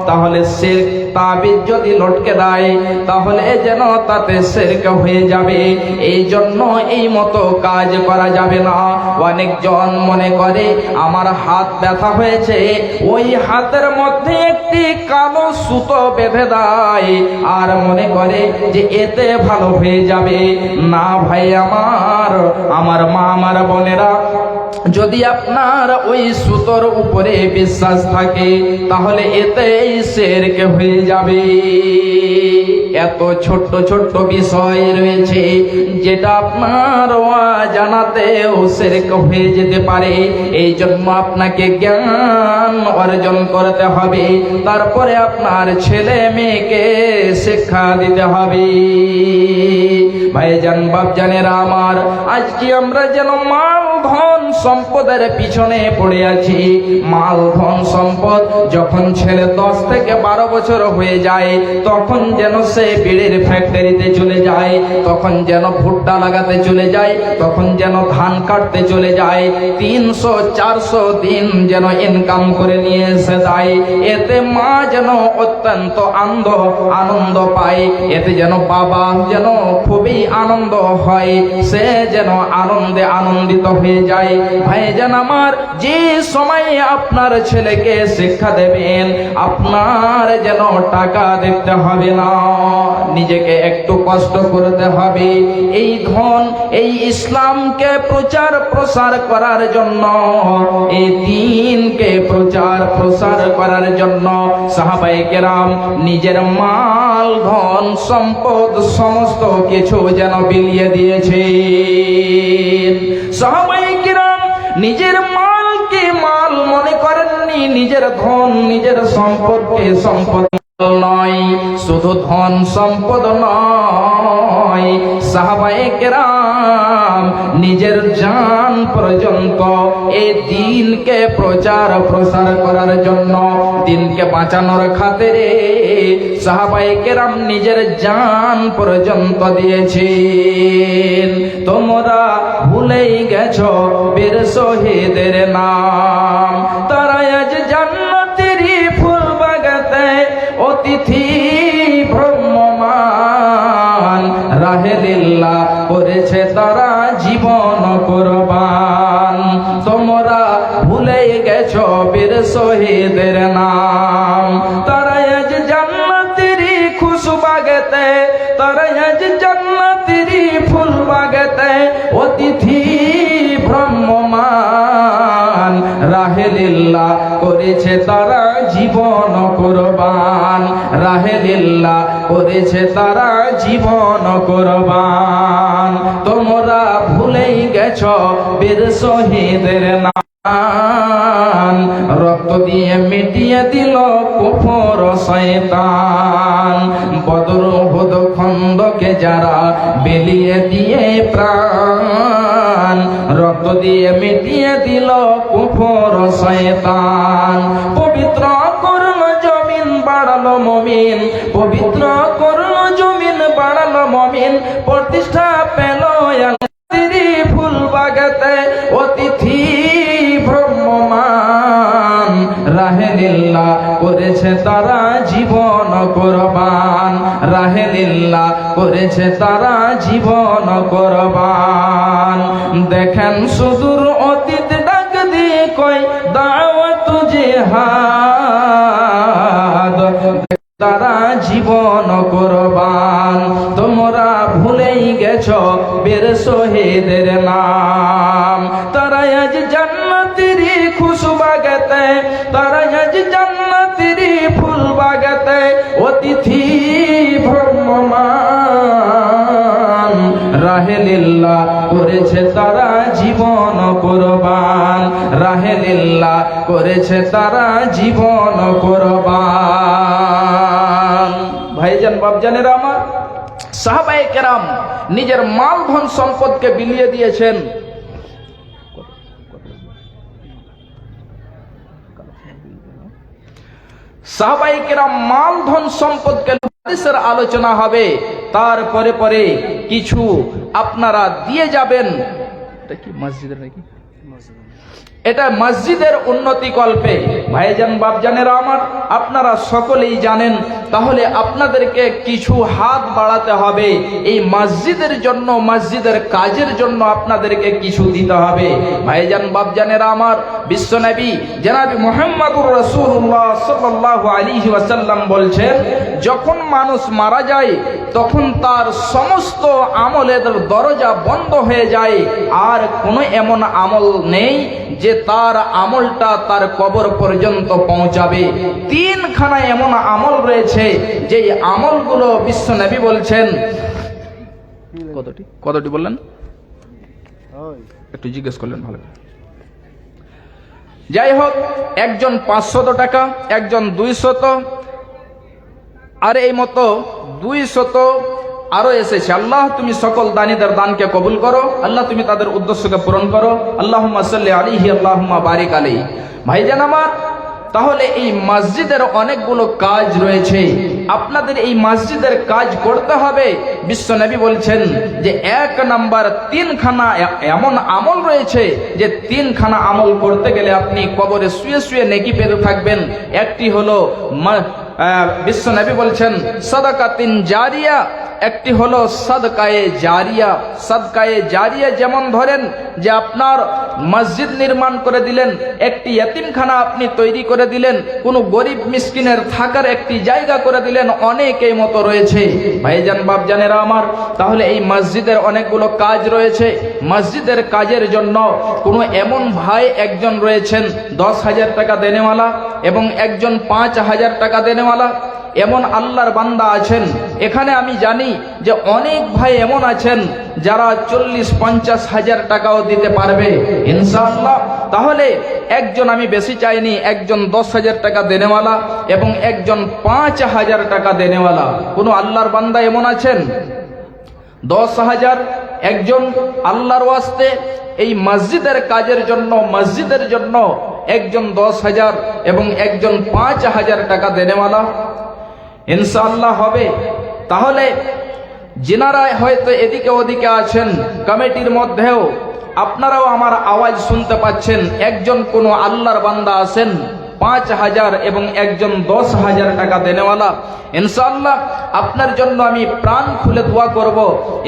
Speaker 1: তাহলে শিরক, তাবিজ যদি লটকে দেয় তাহলে যেন তাতে শিরক হয়ে যাবে। এই জন্য এই মতো কাজ করা যাবে না। অনেকজন মনে করে আমার হাত ব্যথা হয়েছে, ওই হাতের মধ্যে একটি কালো সুতো বেঁধে দেয় আর মনে করে যে এতে ভালো হয়ে যাবে। না ভাই আমার মা, আমার বোনেরা, যদি আপনার ওই সুতোর উপরে বিশ্বাস থাকে তাহলে এতেই শিরক হয়ে যাবে। এত ছোট্ট ছোট্ট বিষয় রয়েছে যেটা আপনার জানাতেও শিরক হয়ে যেতে পারে। এই জন্য আপনাকে জ্ঞান অর্জন করতে হবে, তারপরে আপনার ছেলে মেয়েকে শিক্ষা দিতে হবে। ভাইজান বাপজানেরা আমার, আজকে আমরা যেন মাল ধন সম্পদের পিছনে পড়ে আছি। মাল ধন সম্পদ যখন ছেলে 10 থেকে 12 বছর হয়ে যায় তখন যেন সে বিড়ির ফ্যাক্টরিতে চলে যায়, তখন যেন ভুট্টা লাগাতে চলে যায়, তখন যেন ধান কাটতে চলে যায়, 300-400 দিন যেন ইনকাম করে নিয়ে এসে দেয়। এতে মা যেন অত্যন্ত আনন্দ পায়, এতে যেন বাবা যেন খুবই আনন্দ হয়, সে যেন আনন্দে আনন্দিত হয়ে যায়। ভাইজান আমার, যে সময় আপনার ছেলেকে শিক্ষা দেবেন আপনার যেন টাকা দেখতে হবে না, নিজেকে একটু কষ্ট করতে হবে। এই ধন, এই ইসলামকে প্রচার প্রসার করার জন্য, এই দ্বীনকে প্রচার প্রসার করার জন্য সাহাবায়ে কেরাম নিজের মাল ধন সম্পদ সমস্ত কিছু যেন বিলিয়ে দিয়েছেন। সাহাবায়ে কেরাম নিজের মালকে মাল মনে করেননি, নিজের ধন নিজের সম্পদকে সম্পদ নয়, শুধু ধন সম্পদ নয়, সাহাবায়ে কেরাম নিজের জান পর্যন্ত এই দ্বীনকে প্রচার প্রসার করার জন্য, দ্বীনকে বাঁচানোর খাতিরে সাহাবায়ে কেরাম নিজের জান পর্যন্ত দিয়েছেন। তোমরা ভুলেই গেছো বীর শহীদের নাম, তারা আজ জান্নাতেরই ফুল বাগাতে অতিথি ভ্রমমান, রাহে লিল্লাহ করেছে তারা জীবন কুরবান। তোমরা ভুলেই গেছো বীর শহীদের নাম, তারা আজ জান্নাতেরই খুশবু বাগাতে, তারা আজ জান্নাতেরই ফুল বাগাতে অতিথি ভ্রমমান, রাহে লিল্লাহ করেছে তারা জীবন কুরবান, রাহে লিল্লাহ করেছে তারা জীবন কুরবান। তোমরা ভুলেই গেছো বীর শহীদের নাম, রক্ত দিয়ে মিটিয়ে দিল কুফর শয়তান, বদর উহুদ খন্দকে যারা বিলিয়ে দিয়ে প্রাণ, রক্ত দিয়ে মিটিয়ে দিল কুফর শয়তান। পবিত্র করলো জমিন বাড়ালো মুমিন, পবিত্র করলো জমিন বাড়ালো মুমিন, প্রতিষ্ঠা পেল ফুল বাগাতে অতিথি ভ্রমমান, রাহে লিল্লাহ করেছে তারা জীবন কুরবান, রাহে লিল্লাহ করেছে তারা জীবন কুরবান। দেখেন সুদূর অতীত ডাক দিয়ে কই দাওয়াত জিহাদ, তারা জীবন কুরবান। তোমরা ভুলেই গেছো বীর শহীদের নাম, তারা আজ জান্নাতেরই খুশবু বাগাতে, তারা আজ জান্নাতেরই ফুল বাগাতে অতিথি ভ্রমমান, রাহে লিল্লাহ করেছে তারা জীবন কুরবান, রাহে লিল্লাহ করেছে তারা জীবন কুরবান। ভাইজান বাপজানেরা আমার, সাহাবায়ে কেরাম নিজের মাল ধন সম্পদকে বিলিয়ে দিয়েছেন। সাহাবায়ে কেরাম মাল ধন সম্পদকে, হাদিসের আলোচনা হবে, তারপরে পরে কিছু আপনারা দিয়ে যাবেন। এটা কি মসজিদের নাকি? এটা মসজিদের উন্নতি কল্পে। ভাইজান বাপজানেরা আমার, আপনারা সকলেই জানেন, তাহলে আপনাদেরকে কিছু হাত বাড়াতে হবে এই মসজিদের জন্য, মসজিদের কাজের জন্য আপনাদেরকে কিছু দিতে হবে। ভাইজান বাপজানেরা আমার, বিশ্বনবী জনাবি মুহাম্মদুর রাসূলুল্লাহ সাল্লাল্লাহু আলাইহি ওয়াসাল্লাম বলছেন, যখন মানুষ মারা যায় তখন তার সমস্ত আমলের দরজা বন্ধ হয়ে যায়, আর কোনো এমন আমল নেই যে তার আমলটা তার কবর পর্যন্ত পৌঁছাবে। তিনখানা এমন আমল রয়েছে যে আমলগুলো বিশ্বনবী বলছেন। কতটি বললেন? একটু জিজ্ঞেস করলেন ভালো। যাই হোক, একজন 500 টাকা, একজন 200, আর এই মতো 200 আরো এসেছে। আল্লাহ তুমি সকল দানীদের দানকে কবুল করো, আল্লাহ তুমি তাদের উদ্দেশ্যকে পূরণ করো, আল্লাহুম্মা সাল্লি আলাইহি আল্লাহুম্মা বারিক আলাইহি। ভাইজান আমার, তাহলে এই মসজিদের অনেকগুলো কাজ রয়েছে, আপনাদের এই মসজিদের কাজ করতে হবে। বিশ্বনবী বলছেন যে 1 নাম্বার 3খানা এমন আমল রয়েছে যে 3খানা আমল করতে গেলে আপনি কবরে শুয়ে শুয়ে নেকি পেতে থাকবেন। একটি হলো বিশ্বনবী বলছেন সাদাকাতিন জারিয়া, একটি হলো সাদকায়ে জারিয়া। সাদকায়ে জারিয়া যেমন ধরেন যে আপনার মসজিদ নির্মাণ করে দিলেন, একটি ইতিমখানা আপনি তৈরি করে দিলেন, কোনো গরিব মিসকিনের থাকার একটি জায়গা করে দিলেন, অনেক এই মতো রয়েছে। ভাইজান বাপজানেরা আমার, তাহলে এই মসজিদের অনেকগুলো কাজ রয়েছে। মসজিদের কাজের জন্য কোনো এমন ভাই একজন রয়েছেন 10,000 টাকা দেনেওয়ালা, এবং একজন 5,000 টাকা দেনেওয়ালা। এমন আল্লাহর বান্দা আছেন। এখানে আমি জানি যে অনেক ভাই এমন আছেন যারা 40-50 হাজার টাকাও দিতে পারবে ইনশাআল্লাহ। তাহলে একজন, আমি বেশি চাইনি, একজন 10,000 টাকা দেনেওয়ালা এবং একজন 5,000 টাকা দেনেওয়ালা। কোন আল্লাহর বান্দা এমন আছেন 10,000, একজন আল্লাহর ওয়াস্তে এই মসজিদের কাজের জন্য, মসজিদের জন্য একজন 10,000 এবং একজন 5,000 টাকা দেনেওয়ালা ইনশাআল্লাহ হবে। তাহলে যিনারা হয়তো এদিকে ওদিকে আছেন কমিটির মধ্যেও, আপনারাও আমার আওয়াজ শুনতে পাচ্ছেন, একজন কোনো আল্লাহর বান্দা আছেন 5,000 এবং একজন 10,000 টাকা দেনেওয়ালা, ইনশাআল্লাহ আপনার জন্য আমি প্রাণ খুলে দোয়া করব,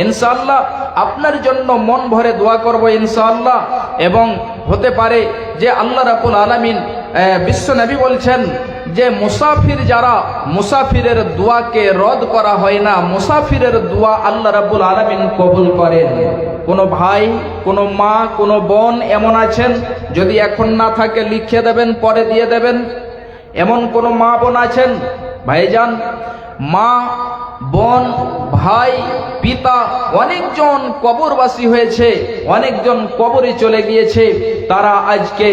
Speaker 1: ইনশাআল্লাহ আপনার জন্য মন ভরে দোয়া করব ইনশাআল্লাহ। এবং হতে পারে যে আল্লাহ রাব্বুল আলামিন, বিশ্বনবী বলছেন যে মুসাফির যারা, মুসাফিরের দোয়াকে রদ করা হয় না, মুসাফিরের দোয়া আল্লাহ রাব্বুল আলামিন কবুল করেন। কোনো ভাই, কোনো মা, কোনো বোন এমন আছেন, যদি এখন না থাকে লিখে দেবেন, পরে দিয়ে দেবেন। এমন কোনো মা বোন আছেন ভাইজান, মা বোন ভাই পিতা অনেকজন কবরবাসী হয়েছে, অনেকজন কবরে চলে গিয়েছে, তারা আজকে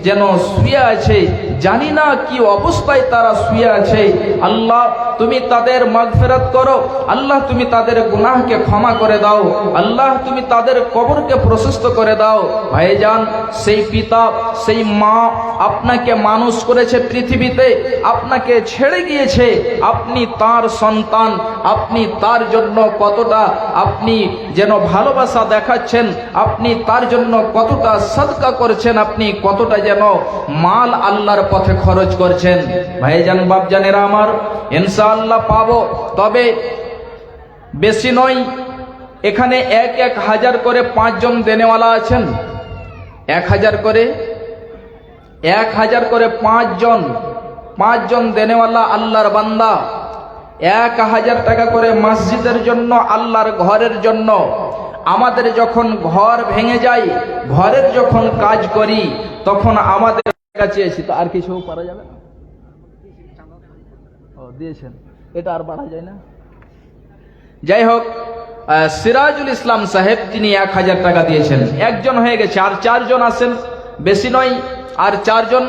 Speaker 1: যেন শুয়ে আছে, জানি না কি অবস্থায় তারা শুয়ে আছে। আল্লাহ তুমি তাদের মাগফিরাত করো, আল্লাহ তুমি তাদের গুনাহকে ক্ষমা করে দাও, আল্লাহ তুমি তাদের কবরকে প্রশস্ত করে দাও। ভাইজান, সেই পিতা সেই মা আপনাকে মানুষ করেছে পৃথিবীতে, আপনাকে ছেড়ে গিয়েছে, আপনি তার সন্তান, আপনি তার জন্য কতটা আপনি যেন ভালোবাসা দেখাচ্ছেন, আপনি তার জন্য কতটা সদকা করছেন, আপনি কতটা যেন মাল আল্লাহর পথে খরচ করছেন। ভাইজান বাপজানেরা আমার, ইনশাআল্লাহ পাবো, তবে বেশি নয়। এখানে 1,000 করে 5 জন দেনেওয়ালা আছেন, 1,000 করে 1,000 করে 5 জন দেনেওয়ালা আল্লাহর বান্দা, 1,000 টাকা করে মসজিদের জন্য, আল্লাহর ঘরের জন্য। আমাদের যখন ঘর ভেঙে যায়, ঘরের যখন কাজ করি, তখন আমাদের কাছে এসে তো আর কিছু করা যাবে না। ও দিয়েছেন, এটা আর বাড়া যায় না। যাই হোক, সিরাজুল ইসলাম সাহেব তিনি 1000 টাকা দিয়েছেন। একজন হয়ে গেছে, আর 4 জন আছেন, বেশি নয়, আর 4 জন।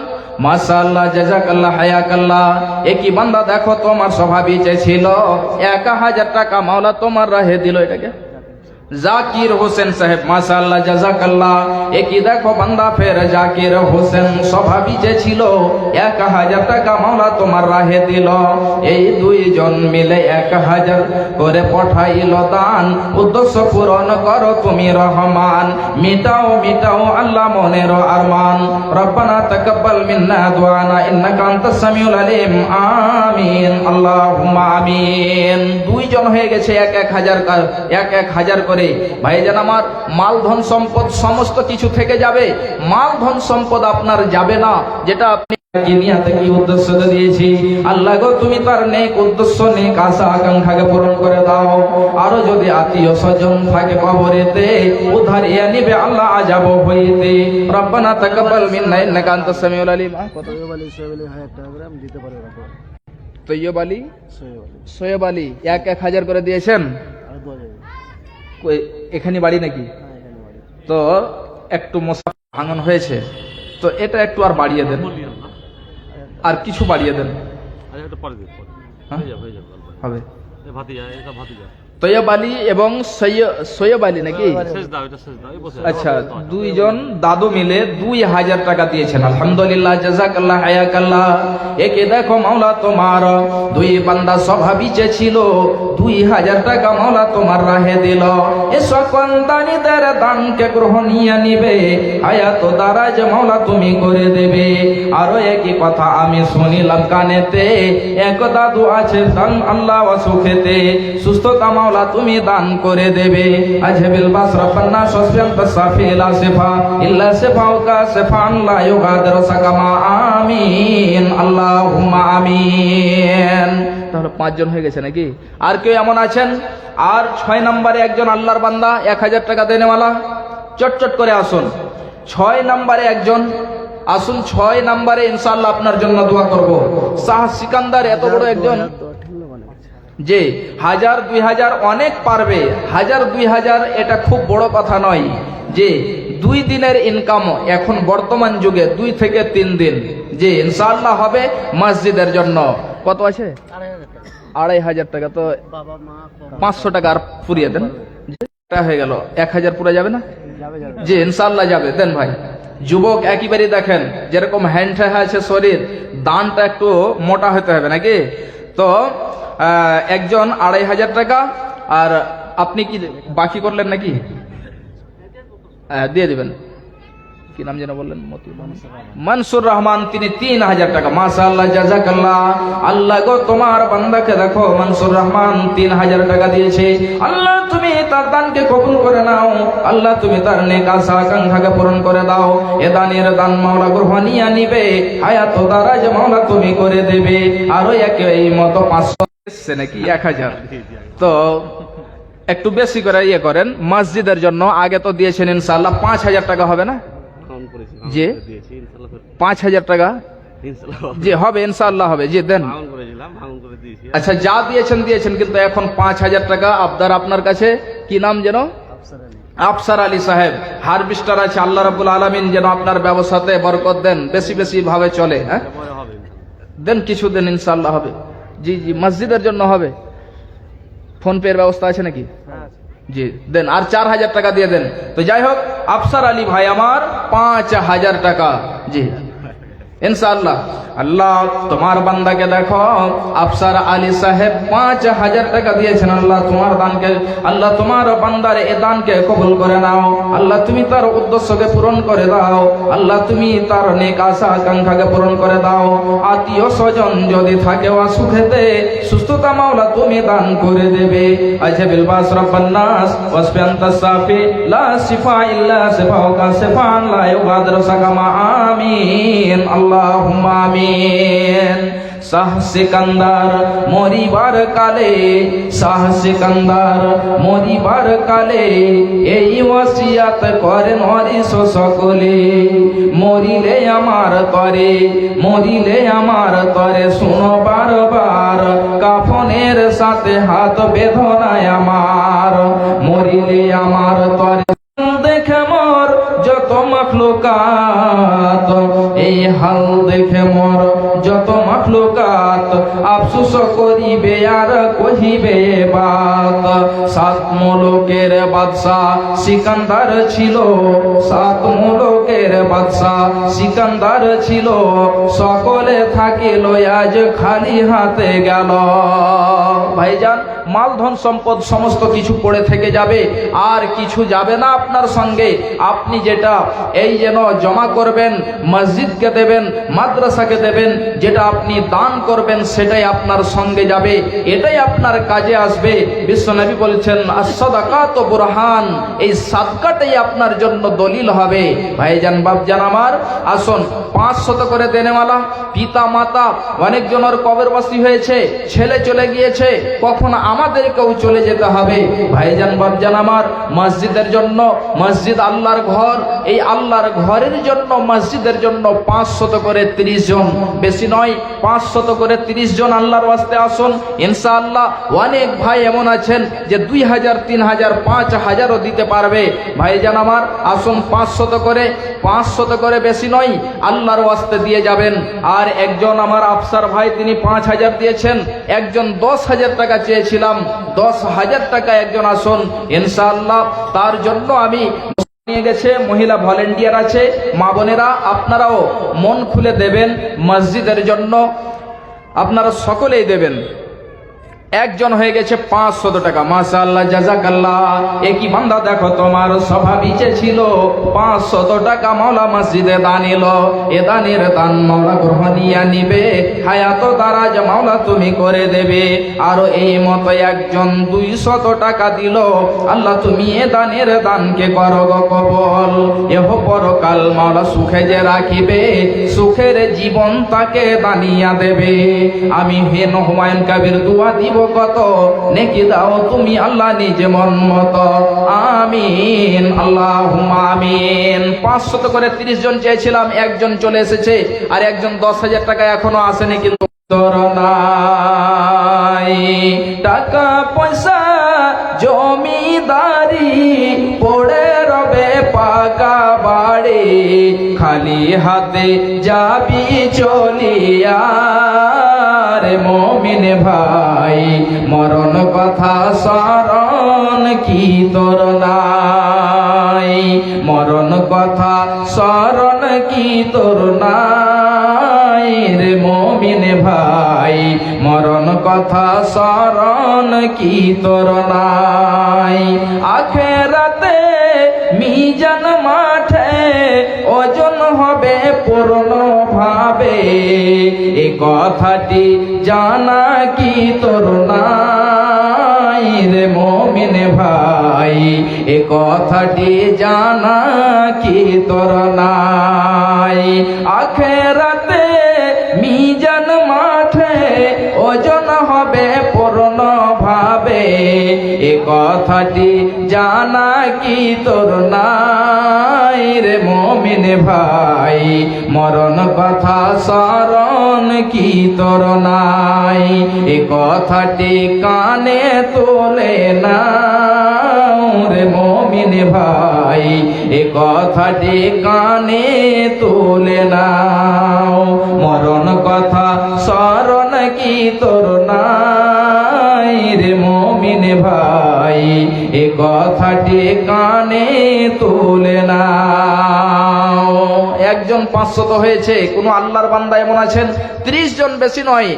Speaker 1: মাশাআল্লাহ, জাযাকাল্লাহ, হায়াকাল্লাহ। একই বান্দা দেখো তোমার স্বভাবই ছিল 1000 টাকা মাওলা তোমার রাহে দিল। এটাকে জাকির হোসেন সাহেব, মাশাআল্লাহ, জাযাকাল্লাহ। একই দেখো বান্দা ফের জাকির হোসেন স্বভাবই যে ছিল 1000 টাকা মাওলা তোমার রাহে দিল। এই 2 জন মিলে 1000 করে পাঠাইল দান। উদ্দেশ্য পূরণ করো তুমি রহমান, মিটাও মিটাও আল্লাহ মনের আরমান। রব্বানা তাকাব্বাল মিন্না দুআনা ইন্নাকা আনতাস সামিউল আলিম। আমিন, আল্লাহুম্মা আমিন। 2 জন হয়ে গেছে 1000 করে। ভাইজান আমার, মাল ধন সম্পদ সমস্ত কিছু থেকে যাবে, মাল ধন সম্পদ আপনার যাবে না। যেটা আপনি দুনিয়াতে কি উদ্দেশ্য দিয়েছি, আল্লাহ গো তুমি তার নেক উদ্দেশ্য, নেক আশা আকাঙ্ক্ষাকে পূরণ করে দাও। আরো যদি আত্মীয় স্বজন থাকে কবরেতে, উদ্ধারিয়ে নিবে আল্লাহ আযাব হইতে। রব্বানা তাকাব্বাল মিন্না ইন্নাকা আনতাস সামিউল আলিম। কত দিতে পারে তৈয়ব আলী, সোয়েব আলী 1000 করে দিয়েছেন। এখানে বাড়ি নাকি? তো একটু মশা ভাঙন হয়েছে, তো এটা একটু আর বাড়িয়ে দেন, আর কিছু বাড়িয়ে দেন, হবে। তৈয়ব আলী এবং সৈয়ব আলী নাকি? আচ্ছা, 2 জন দাদু মিলে 2000 টাকা দিয়েছেন। আলহামদুলিল্লাহ, জাযাকাল্লাহ, হায়াকাল্লাহ। একে দেখো মাওলা তোমার 2 বান্দা স্বভাবই যে ছিল 2000 টাকা মাওলা তোমার রাহে দিল। এ সকল দানীদের দানকে গ্রহণীয় নিবে, হায়াত দারাজ মাওলা তুমি করে দেবে। আরো একই কথা আমি শুনিলাম কানেতে, এক দাদু আছে দান আল্লাহ সুখেতে, সুস্থতা মাওলা তুমি দান করে দেবে। আজহাবিল বাসরাফান্না সসবিয়ান তাসাফি লা সিফা ইল্লা সিফাউকা সিফান লা ইউগাদিরু সাকামা। আমিন, আল্লাহুম্মা আমিন। তাহলে 5 জন হয়ে গেছে নাকি? আর কেউ এমন আছেন? আর 6 নম্বরে একজন আল্লাহর বান্দা 1000 টাকা দেনেওয়ালা, চটচট করে আসুন। 6 নম্বরে একজন আসুন, 6 নম্বরে ইনশাআল্লাহ আপনার জন্য দোয়া করব। শাহ সিকান্দার এত বড় একজন যে 1000 2000 অনেক পারবে, 1000 2000 এটা খুব বড় কথা নয়। যে 2 দিনের ইনকাম এখন বর্তমান যুগে 2 থেকে 3 দিন যে ইনশাআল্লাহ হবে মসজিদের জন্য। কত আছে? 2500 টাকা। তো 500 টাকা আর ফুরিয়ে দেন, হয়ে গেল 1000 পুরো যাবে না? জি ইনশাআল্লাহ যাবে, দেন ভাই। যুবক একেবারে দেখেন যেরকম হ্যান্ড আছে শরীর, দানটা একটু মোটা হতে হবে নাকি? তো একজন 2500 টাকা, আর আপনি কি বাকি করলেন নাকি? দিয়ে দিবেন। কি নাম যেন বললেন? মনসুর রহমান, তিনি 3000 টাকা। মাশাআল্লাহ, জাযাকাল্লাহ। আল্লাহ গো তোমার বান্দাকে দেখো, মনসুর রহমান 3000 টাকা দিয়েছে। আল্লাহ তুমি তার দানকে কবুল করে নাও, আল্লাহ তুমি তার নেক আশা আকাঙ্ক্ষাকে পূরণ করে দাও। এ দানের দান মাওলা গ্রহণীয় নিবে, হায়াত দারাজ মাওলা তুমি করে দেবে। আরো এই মতো 500 নাকি 1000, তো একটু বেশি করে করেন মসজিদের জন্য। আগে তো দিয়েছেন ইনশাআল্লাহ 5000 টাকা, হবে না? জি 5000 টাকা জি হবে, ইনশাআল্লাহ হবে। জি দেন। আচ্ছা, যা দিয়েছেন দিয়েছেন, কিন্তু এখন 5000 টাকা আবদার আপনার কাছে। কি নাম যেন? আফসার আলী সাহেব, হারভেস্টার আছে। আল্লাহ রাব্বুল আলামিন যেন আপনার ব্যবসাতে বরকত দেন, বেশি বেশি ভাবে চলে। হ্যাঁ দেন, কিছু দেন, ইনশাআল্লাহ হবে। জি জি, মসজিদের জন্য হবে। ফোন পে এর ব্যবস্থা আছে নাকি? জি দেন, আর 4000 টাকা দিয়ে দেন। তো যাই হোক, আফসার আলী ভাই আমার 5000 টাকা। জি ইনশাআল্লাহ। আল্লাহ তোমার বান্দাকে দেখো, আফসার আলী সাহেব 5000 টাকা দিয়েছেন। আল্লাহ তোমার দানকে, আল্লাহ তোমার বান্দার এ দানকে কবুল করে নাও। আল্লাহ তুমি তার উদ্দেশ্যকে পূরণ করে দাও। আল্লাহ তুমি তার নেক আশা আকাঙ্ক্ষাকে পূরণ করে দাও। আত্মীয় স্বজন যদি থাকে অসুখেতে, সুস্থতা মাওলা তুমি দান করে দেবে। আজহাবিল বাসরাফান নাস ওয়াসফি আনতাস সাফি লা শিফা ইল্লা শিফাউকা শিফান লা ইউগাদিরু সাকামা। আমিন, আল্লাহুম্মা আমিন। শাহ সিকান্দার মরিবার কালে, শাহ সিকান্দার মরিবার কালে এই ওয়াসিয়াত করেন হরিস সকলে। মরিলে আমার তরে, মরিলে আমার তরে শুনো বারবার, কাফনের সাথে হাত বেদনায় আমার। মরিলে আমার তরে দেখে মোর যত মাখলুকাত, এই হাল দেখে মোর যত মাখলুকাত, আফসোস করিবে আর কহিবে বাত। সাত মুলুকের বাদশাহ সিকান্দার ছিল, সাত মুলুকের বাদশাহ সিকান্দার ছিল, সকলে থাকিল আজ খালি হাতে গেল। ভাইজান, মালধন সম্পদ সমস্ত কিছু পড়ে থেকে যাবে, আর কিছু যাবে না আপনার সঙ্গে। আপনি যেটা এই যেন জমা করবেন, মসজিদকে দেবেন, মাদ্রাসাকে দেবেন, যেটা আপনি দান করবেন সেটাই আপনার সঙ্গে যাবে, এটাই আপনার কাজে আসবে। বিশ্বনবী বলছেন as-সাদাকাতু বুরহান, এই সাদকাটাই আপনার জন্য দলিল হবে। ভাইজান, বাপজান আমার, আসুন 500 করে দেনেওয়ালা পিতা মাতা অনেকজনের কবরবাসী হয়েছে, ছেলে চলে গিয়েছে, কখন আমাদেরকেও চলে যেতে হবে। ভাইজান, বাপজান আমার, মসজিদের জন্য, মসজিদ আল্লাহর ঘর, এই আল্লাহর ঘরের জন্য, মসজিদের জন্য 500 করে 30 জন, বেশি নয়, 500 করে 30 জন আল্লাহর ওয়াস্তে আসুন। ইনশাআল্লাহ অনেক ভাই এমন আছেন যে 2000, 3000, 5000ও দিতে পারবে। ভাইজান আমার, আসুন 500 করে, 500 করে বেশি নয়, আল্লাহর ওয়াস্তে দিয়ে যাবেন। আর একজন আমার আফসার ভাই, তিনি 5000 দিয়েছেন, একজন 10,000 টাকা চেয়েছিলাম, 10,000 টাকা একজন আসুন। ইনশাআল্লাহ তার জন্য আমি নিয়ে গেছে, মহিলা ভলেন্টিয়ার আছে, মা বোনেরা আপনারাও মন খুলে দেবেন, মসজিদের জন্য আপনারা সকলেই দেবেন। একজন হয়ে গেছে 500 টাকা, মাশাআল্লাহ, জাযাকাল্লাহ। একই বান্দা দেখো তোমার স্বভাব ইচ্ছে ছিল 500 টাকা মাওলা মসজিদে দান এলো, এ দানের দান মাওলা গ্রহণিয়া নিবে, হায়াত দারাজ মাওলা তুমি করে দেবে। আর এই মতো একজন 200 টাকা দিল, আল্লাহ তুমি এ দানের দানকে করো গো কবল, এহ পরকাল মাওলা সুখে যে রাখিবে, সুখের জীবন তাকে দানিয়া দেবে। আমি হেন হুমায়ুন কবির দোয়া দিব কত, নেকি দাও তুমি আল্লাহ নিজ মন মতো, আমিন আল্লাহুম্মা আমিন। 500 করে 30 জন চেয়েছিলাম, একজন চলে এসেছে, আর একজন 10,000 টাকা এখনো আসেনি। কিন্তু তোর নাই টাকা পয়সা জমিদারি, পড়ে রবে পাকা বাড়ি, খালি হাতে যাবি চলিয়া রে মুমিন ভাই, মরণ কথা স্মরণ কি তোর নাই, মরণ কথা স্মরণ কি তোর নাই রে মুমিন ভাই, মরণ কথা স্মরণ কি তোর নাই। আখেরাতে মিজান মাঠে ওজন হবে পূর্ণ ভাবে, এ কথাটি জানা কি তোর নাই রে মুমিন ভাই, এ কথাটি জানা কি তোর নাই। আখেরাতে মিজান মাঠে ওজন হবে পূর্ণ ভাবে, এ কথাটি জানা কি তোর নাই রে মুমিন ভাই, মরণ কথা স্মরণ কি তোর নাই। এ কথাটি কানে তোলে না রে মুমিন ভাই, এ কথাটি কানে তোলে না, মরণ কথা স্মরণ কি তোর নাই রে মুমিন ভাই, এ কথাটি কানে তোলে না। একজন 500 হয়েছে, কোন আল্লাহর বান্দা এমন আছেন 30 জন, বেশি নয়,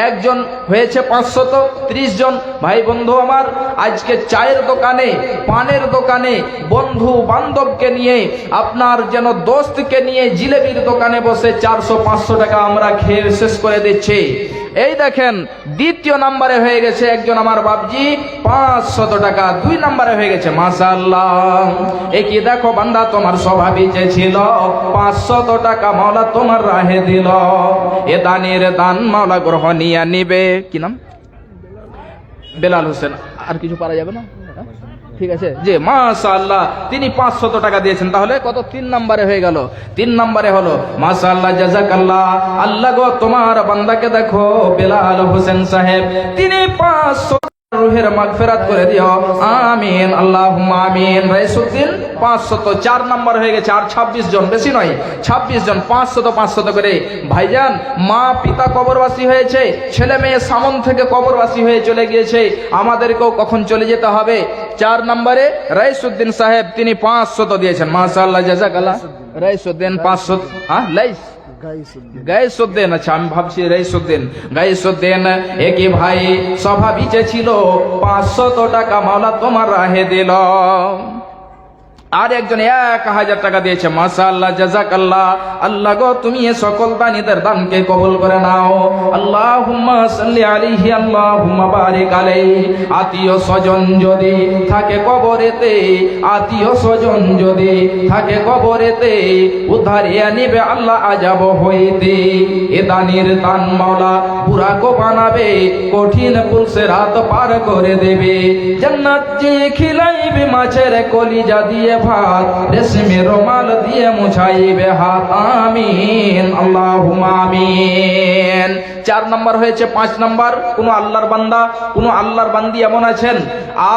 Speaker 1: একজন হয়েছে 500, 30 জন। ভাই বন্ধু আমার, আজকে চায়ের দোকানে, পানের দোকানে, বন্ধু বান্ধবকে নিয়ে, আপনার যেন দোস্তকে নিয়ে জিলেবির দোকানে বসে 400-500 টাকা আমরা খেয়ে শেষ করে দিচ্ছি। এই দেখেন দ্বিতীয় নাম্বারে হয়ে গেছে একজন আমার বাপজি 500 টাকা, 2 নাম্বারে হয়ে গেছে মাশাআল্লাহ। এ কি দেখো বান্দা, তোমার স্বভাবই যে ছিল 500 টাকা মাওলা তোমার রাহে দিল। এ দানের দান মাওলা গ্রহণীয় নিবে। কি নাম? বেলাল হোসেন। আর কিছু পারা যাবে না? ঠিক আছে যে মাশাআল্লাহ তিনি 500 টাকা দিয়েছেন। তাহলে কত? 3 নম্বরে হয়ে গেল। 3 নম্বরে হলো মাশাআল্লাহ জাযাকাল্লাহ। আল্লাহ গো তোমার বান্দাকে দেখো বেলাল হোসেন সাহেব, তিনি 500 রুহের মাগফিরাত করে দিও, আমিন আল্লাহুম্মা আমিন। রাইসুদ্দিন 500, 4 নাম্বার হয়ে গেছে। আর 26 জন, বেশি নয় 26 জন, 500 করে। ভাইজান মা পিতা কবরবাসী হয়েছে, ছেলে মেয়ে সামন থেকে কবরবাসী হয়ে চলে গিয়েছে, আমাদেরকেও কখন চলে যেতে হবে। 4 নম্বরে রাইসুদ্দিন সাহেব তিনি 500 দিয়েছেন মাশাআল্লাহ জাযাকাল্লাহ। রাইসুদ্দিন 500, হ্যাঁ লাইস গাইসুদ্দিন, আচ্ছা আমি ভাবছি রাইসুদ্দিন। গাইসুদ্দিন একই ভাই স্বভাবই যে ছিল 500 টাকা মাওলা তোমার রাহে দিল। আর একজন 1000 টাকা দিয়েছে মাশাআল্লাহ জাযাকাল্লাহ। আল্লাহ গো তুমি এ সকল দানীদের দানকে কবুল করে নাও। আল্লাহুম্মা সাল্লি আলাইহি আল্লাহুম্মা বারিক আলাইহি। আত্মীয় স্বজন যদি থাকে কবরেতে, আত্মীয় স্বজন যদি থাকে কবরেতে, উদ্ধারিয়া নিবে আল্লাহ আযাব হইতে। এ দানের দান মাওলা বুড়াকো বানাবে, কঠিন পুলসে রাত পার করে দেবে। জান্নাত যে খিলাইবে মাছের কলিজা দিয়ে ভাত, রেশমের রুমাল দিয়ে মুছাইবে হাত, আমিন আল্লাহুম্মা আমিন। 4 নাম্বার হয়েছে। 5 নাম্বার কোন আল্লাহর বান্দা, কোন আল্লাহর বান্দি এমন আছেন,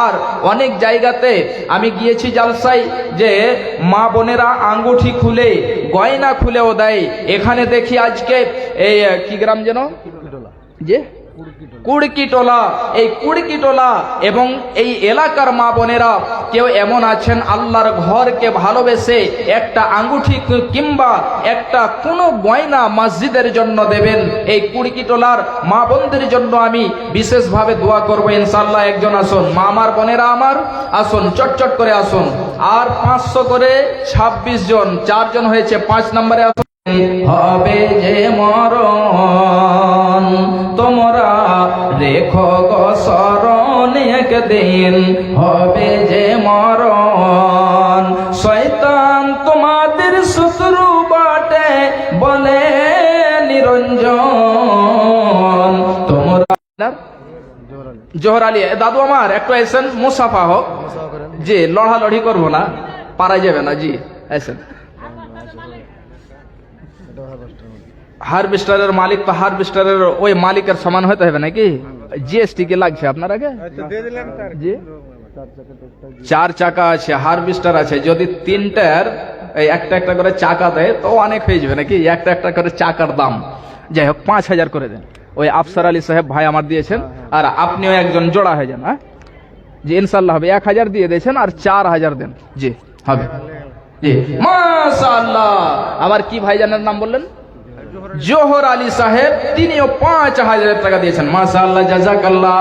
Speaker 1: আর অনেক জায়গাতে আমি গিয়েছি জালসায়, যে মা বোনেরা আঙ্গুঠি খুলে গয়না খুলেও দেয়। এখানে দেখি আজকে এই কি গ্রাম যেন, যে কুড়কিটোলা, এই কুড়কিটোলা এবং এই এলাকার মা বোনেরা কেউ এমন আছেন আল্লাহর ঘরকে ভালোবেসে একটা আঙ্গুঠি কিংবা একটা কোনো গয়না মসজিদের জন্য দেবেন। এই কুড়কিটোলার মা বোনদের জন্য আমি বিশেষভাবে দোয়া করবো ইনশাআল্লাহ। একজন আসুন মা আমার বোনেরা আমার, আসুন চটচট করে আসুন। আর 500 করে 26 জন, 4 জন হয়েছে। 5 নম্বরে আসুন। হবে যে মরণ তোমরা রেখো গো স্মরণ, একদিন হবে যে মরণ। শয়তান তোমাদের শত্রু বাটে বলে নিরঞ্জন। তোমরা জোহর আলী দাদু আমার একটু এসেন, মুসাফা হোক। জি লড়ালড়ি করবো না, পারা যাবে না। জি এসেন। হারভেস্টারের মালিক তো হারভেস্টারের ওই মালিকের সমান হতে হবে নাকি? জিএসটি কি লাগছে আপনার আগে? জি 4 চাকা আছে, হারভেস্টার আছে। যদি 3টার একটা একটা করে চাকা দেয় তো অনেক হয়ে যাবে নাকি? একটা একটা করে চাকার দাম যাই হোক 5000 করে দেন। ওই আফসার আলী সাহেব ভাই আমার দিয়েছেন, আর আপনিও একজন জোড়া হয়ে যান। হ্যাঁ জি ইনশাল্লাহ হবে। 1000 দিয়ে দিয়েছেন আর 4000 দেন। জি হবে। জি মাশাআল্লাহ। আমার কি ভাইজানের নাম বললেন? জোহর আলী সাহেব, তিনিও 5000 টাকা দিয়েছেন মাশাআল্লাহ জাযাকাল্লাহ।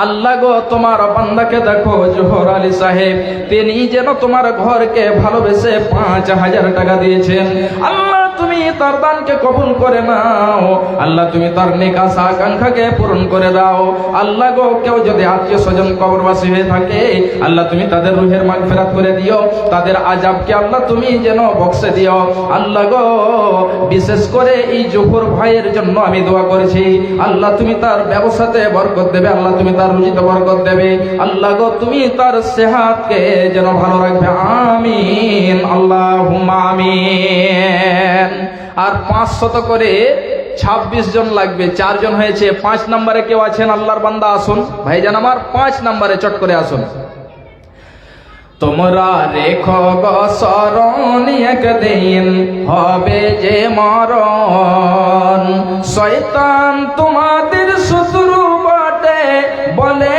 Speaker 1: আল্লাহ গো তোমার বান্দাকে দেখো জোহর আলী সাহেব, তিনি যেন তোমার ঘরকে ভালোবেসে 5000 টাকা দিয়েছেন। আল্লাহ তুমি তার দানকে কবুল করে নাও। আল্লাহ তুমি তার নেক আশা আকাঙ্ক্ষাকে পূরণ করে দাও। আল্লাহ গো কেউ যদি আত্মীয় স্বজন কবরবাসী হয়ে থাকে, আল্লাহ তুমি তাদের রুহের মাগফিরাত করে দিও, তাদের আযাবকে আল্লাহ তুমি যেন বক্সে দিও। আল্লাহ গো বিশেষ করে এই জোহর ভাইয়ের জন্য আমি দোয়া করেছি, আল্লাহ তুমি তার ব্যবসাতে বরকত দেবে, আল্লাহ তুমি তার রুজিতে বরকত দেবে। আল্লাহ গো তুমি তার সেহাতকে যেন ভালো রাখবে, আমিন আল্লাহুম্মা আমিন। আর 500 করে 26 জন লাগবে, 4 জন হয়েছে। 5 নম্বরে কেউ আছেন আল্লাহর বান্দা? আসুন ভাইজান আমার, 5 নম্বরে চট করে আসুন। তোমরা রেখো গো স্মরণ, একদিন হবে যে মরণ। শয়তান তোমাদের শত্রু বাটে বলে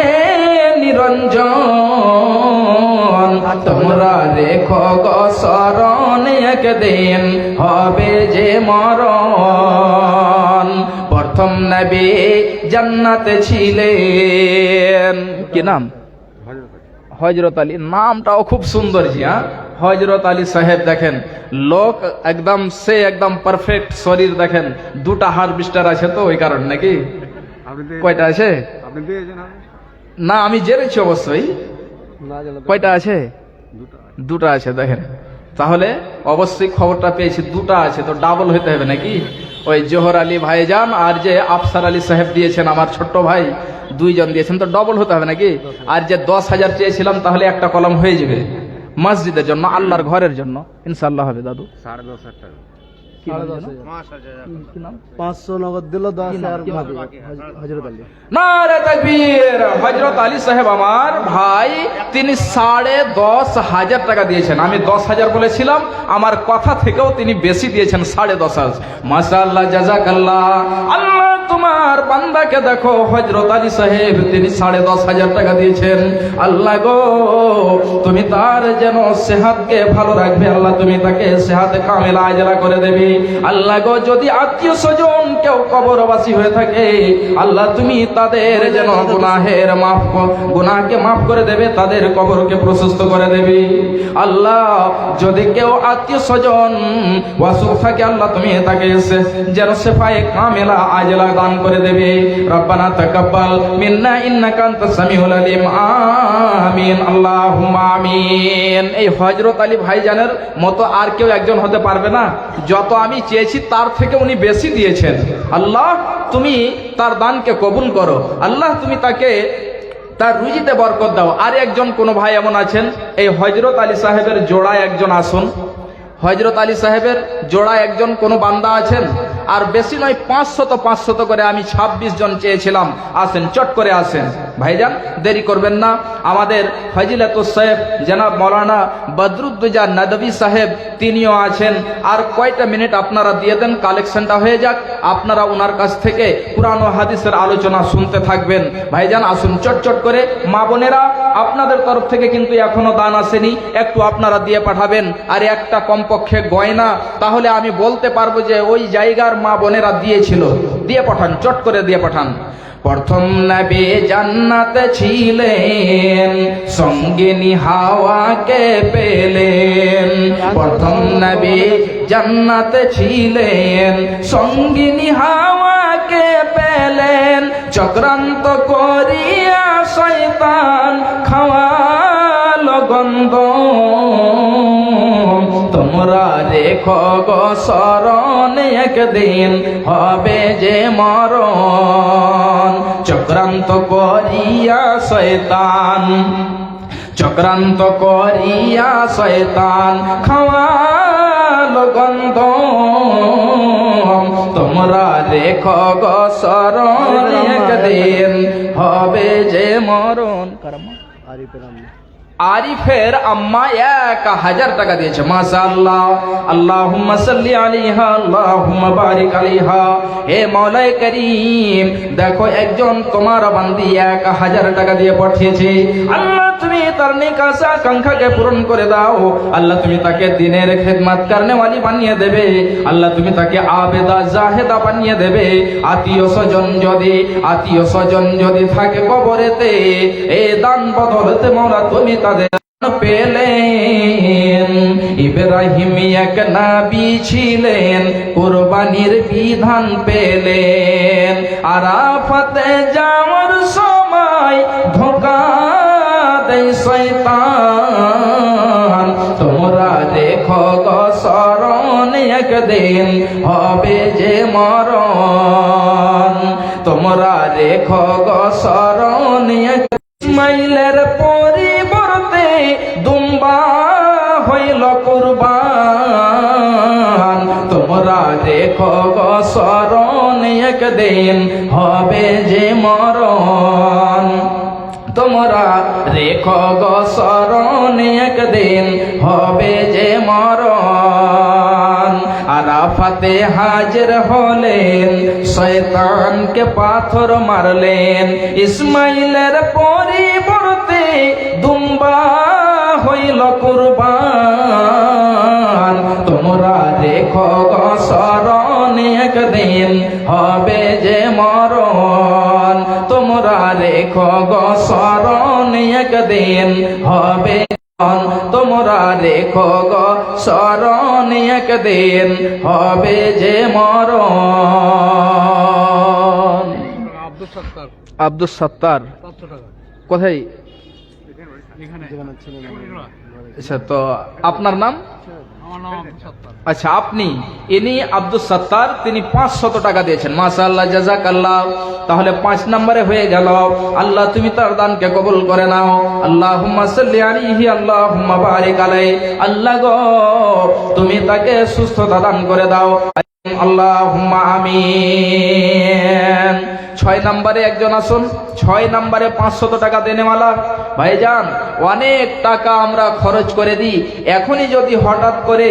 Speaker 1: নিরঞ্জন। তোমরা রেখো গো স্মরণ, একদিন হবে যে মরণ। প্রথম নবী জান্নাতে ছিলেন, কি নাম? হযরত আলী। নামটাও খুব সুন্দর। জি হ্যাঁ, হযরত আলী সাহেব দেখেন, লোক একদম সে একদম পারফেক্ট শরীর দেখেন, 2টা হারভেস্টার আছে তো ওই কারণ নাকি? কয়টা আছে? না, আমি জেনেছি অবশ্যই। কয়টা আছে? দুটা আছে। দেখেন, তাহলে অবশ্যই খবরটা পেয়েছি, দুটা আছে, তো ডাবল হতে হবে নাকি? ওই জোহর আলী ভাইজান আর যে আফসার আলী সাহেব দিয়েছেন, আমার ছোট্ট ভাই, দুইজন দিয়েছেন, তো ডবল হতে হবে নাকি? আর যে 10,000 চেয়েছিলাম, তাহলে একটা কলম হয়ে যাবে মসজিদের জন্য, আল্লাহর ঘরের জন্য, ইনশাআল্লাহ হবে। দাদু
Speaker 2: 10,500 টাকা।
Speaker 3: 500 নগদ দিল, 10 আর হযরত আলী।
Speaker 1: নারে তাকবীর! হযরত আলী সাহেব আমার ভাই, তিনি 10,500 টাকা দিয়েছেন। আমি 10,000 বলেছিলাম, আমার কথা থেকেও তিনি বেশি দিয়েছেন, 10,500। মাশাআল্লাহ, জাযাকাল্লাহ। আল্লাহ তোমার বান্দাকে দেখো, হযরত আলী সাহেব তিনি 10,500 টাকা দিয়েছেন। আল্লাহ গো, তুমি তার যেন সেহাতকে ভালো রাখবে, আল্লাহ তুমি তাকে সেহাতে কামেলা আজলা করে দেবে। আল্লাহ গো, যদি আত্মীয় স্বজন কেউ কবরবাসী হয়ে থাকে, আল্লাহ তুমি তাদের যেন গুনাহকে মাফ করে দেবে, তাদের কবরকে প্রশস্ত করে দেবে। আল্লাহ, যদি কেউ আত্মীয় স্বজন অসুখ থাকে, আল্লাহ তুমি তাকে যেন শেফায়ে কামেলা আজলা দান করে দেবে। রব্বানা তাকাব্বাল মিন্না ইন্নাকা আনতাস সামিউল আলিম। আমিন, আল্লাহুম্মা আমিন। এই হযরত আলী ভাইজানের মতো আর কেউ একজন হতে পারবে না। যত আমি চেয়েছি তার থেকে উনি বেশি দিয়েছেন। আল্লাহ তুমি তার দানকে কবুল করো। আল্লাহ তুমি তাকে তার রুজিতে বরকত দাও। আর একজন কোন ভাই এমন আছেন, এই হযরত আলী সাহেবের জোড়ায় একজন আসুন। হযরত আলী সাহেবের জোড়ায় একজন কোন বান্দা আছেন? আর বেশি নয়, 500 করে আমি 26 জন চেয়েছিলাম। আসেন, চট করে আসেন ভাইজান, দেরি করবেন না। আমাদের ফজিলাতুস সাহেব জনাব মাওলানা বদরুদ্দোজা নদভী সাহেব, তিনিও আছেন। আর কয়টা মিনিট আপনারা দিয়ে দেন, কালেকশনটা হয়ে যাক। আপনারা ওনার কাছ থেকে কুরআন ও হাদিসের আলোচনা শুনতে থাকবেন। ভাইজান আসুন, চট করে। মা বোনেরা, আপনাদের তরফ থেকে কিন্তু এখনো দান আসেনি, একটু আপনারা দিয়ে পাঠাবেন। আর একটা কমপক্ষে গয়না, তাহলে আমি বলতে পারবো যে ওই জায়গার মা বোনেরা দিয়েছিল। দিয়ে পাঠান, চট করে দিয়ে পাঠান। প্রথম নবী জান্নাতে ছিলেন, সঙ্গিনী হাওয়াকে পেলেন। প্রথম নবী জান্নাতে ছিলেন, সঙ্গিনী হাওয়াকে পেলেন। চক্রান্ত করিয়া শয়তান খাওয়ালো গন্ধ। তোমরা রেখো গো স্মরণ, একদিন হবে যে মরণ। চক্রান্ত করিয়া শয়তান, চক্রান্ত করিয়া শয়তান খাওয়ালো গন্ধ। তোমরা রেখো গো স্মরণ, একদিন হবে যে মরণ। আরিফের আম্মা 1000 টাকা দিয়েছে। মাশাআল্লাহ, আল্লাহুম্মা সাল্লি আলাইহা, আল্লাহুম্মা বারিক আলাইহা। হে মাওলাই করিম, দেখো একজন তোমার বান্দি 1000 টাকা দিয়ে পাঠিয়েছে। আল্লাহ তুমি তার নেক আশা আকাঙ্ক্ষাকে পূরণ করে দাও। আল্লাহ তুমি তাকে দ্বীনের খিদমত করনে वाली বানিয়ে দেবে। আল্লাহ তুমি তাকে আবেদা জাহেদা বানিয়ে দেবে। আত্মীয় স্বজন যদি থাকে কবরেতে, এই দান বদলতে মওলা তুমি তাদের পেলেন। ইব্রাহিম এক নবী ছিলেন, কুরবানির বিধান পেলেন। আরাফাতে যাওয়ার সময় ধোঁকা দেয় শয়তান। তোমরা রেখো গো স্মরণ, একদিন হবে যে মরণ। তোমরা রেখো গো স্মরণ, ইসমাইলের পরিবর্তে দুম্বা হইল কুরবান। তোমরা রেখো গো স্মরণ, একদিন হবে যে মরণ। তোমরা রেখো গো স্মরণ, একদিন হবে যে মরণ। আরাফাতে হাজির হলেন, শয়তানকে পাথর মারলেন। ইসমাইলের পরিবর্তে দুম্বা হইল কুরবান। তোমরা রেখো গো স্মরণ, একদিন হবে যে মরণ। তোমরা রেখো গো স্মরণ, একদিন হবে। তোমরা রেখো গো স্মরণ, একদিন হবে যে মরণ। আব্দুল সত্তার, কোথায়?
Speaker 3: যেখানে ছিলেন
Speaker 1: আচ্ছা, তো আপনার নাম? আচ্ছা, আপনি, ইনি আব্দুল সত্তার, তিনি 500 টাকা দিয়েছেন। মাশাআল্লাহ, জাযাকাল্লাহ। তাহলে 5 নম্বরে হয়ে গেল। আল্লাহ তুমি তার দানকে কবুল করে নাও। আল্লাহুম্মা সাল্লি আলাইহি, আল্লাহুম্মা বারিক আলাইহি। আল্লাহ গো, তুমি তাকে সুস্থতা দান করে দাও। আল্লাহুম্মা আমিন। 6 নম্বরে একজন আসুন। 6 নম্বরে 500 টাকা দেনেওয়ালা ভাইজান, অনেক টাকা আমরা খরচ করে দিই। এখনই যদি হঠাৎ করে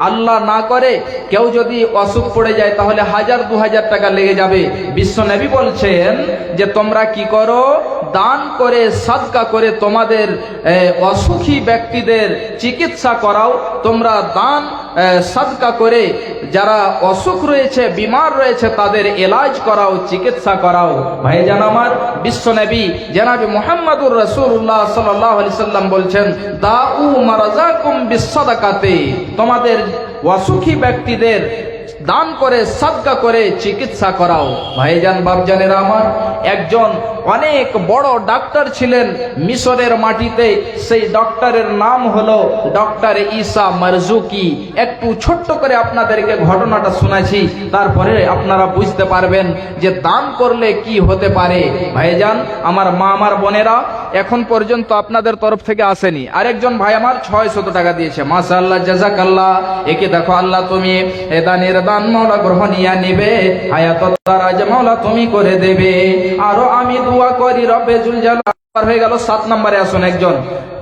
Speaker 1: আল্লাহ না করে কেউ যদি অসুখ পড়ে যায়, তাহলে 1000-2000 টাকা লেগে যাবে। বিশ্ব নবী বলছেন যে তোমরা কি করো, দান করে সাদকা করে তোমাদের অসুখী ব্যক্তিদের চিকিৎসা করাও। তোমরা দান সাদকা করে যারা অসুখ রয়েছে, বিমার রয়েছে, তাদের এলাজ করাও, চিকিৎসা করাও। ভাইজান আমার, বিশ্ব নবী জনাবে মুহাম্মদুর রাসূলুল্লাহ সাল্লাল্লাহু আলাইহি সাল্লাম বলছেন, দাউ মারাজাকুম বিসসাদাকাতে, তোমাদের অসুখী ব্যক্তিদের দান করে সাদকা করে চিকিৎসা করাও। ভাইজান বাপজানেরা আমার, একজন অনেক বড় ডাক্তার ছিলেন মিশরের মাটিতে। সেই ডক্টরের নাম হলো ডক্টর ঈসা মারজুকি। একটু ছোট্ট করে আপনাদেরকে ঘটনাটা শোনাচ্ছি, তারপরে আপনারা বুঝতে পারবেন যে দান করলে কি হতে পারে। ভাইজান আমার, মা আমার বোনেরা, এখন পর্যন্ত আপনাদের তরফ থেকে আসেনি। আরেকজন ভাই আমার 600 টাকা দিয়েছে। মাশাআল্লাহ, জাযাকাল্লাহ। একে দেখো, আল্লাহ তুমি এ দানের দান মাওলা গ্রহণিয়া নিবে, হায়াত দারাজ মাওলা তুমি করে দেবে। আরো আমি দোয়া করি রব্বে জুল জালাল। হয়ে গেল। 7 নম্বরে আসুন।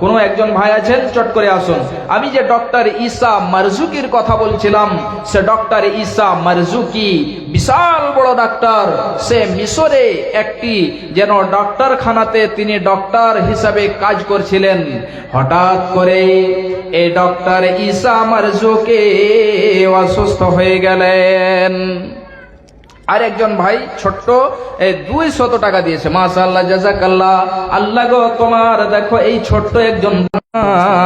Speaker 1: কোন একজন ভাই আছেন, চট করে আসুন। আমি যে ডক্টর ঈসা মারজুকির কথা বলছিলাম, সে ডক্টর ঈসা মারজুকি বিশাল বড় ডাক্তার। সে মিশরে একটি যেন ডক্টরখানাতে তিনি ডক্টর হিসাবে কাজ করছিলেন। হঠাৎ করে এই ডক্টর ঈসা মারজুকি অসুস্থ হয়ে গেলেন। আর একজন ভাই ছোট্ট 200 টাকা দিয়েছে। মাশাআল্লাহ, জাযাকাল্লাহ। আল্লাহ গো, তোমার দেখো এই ছোট্ট একজন,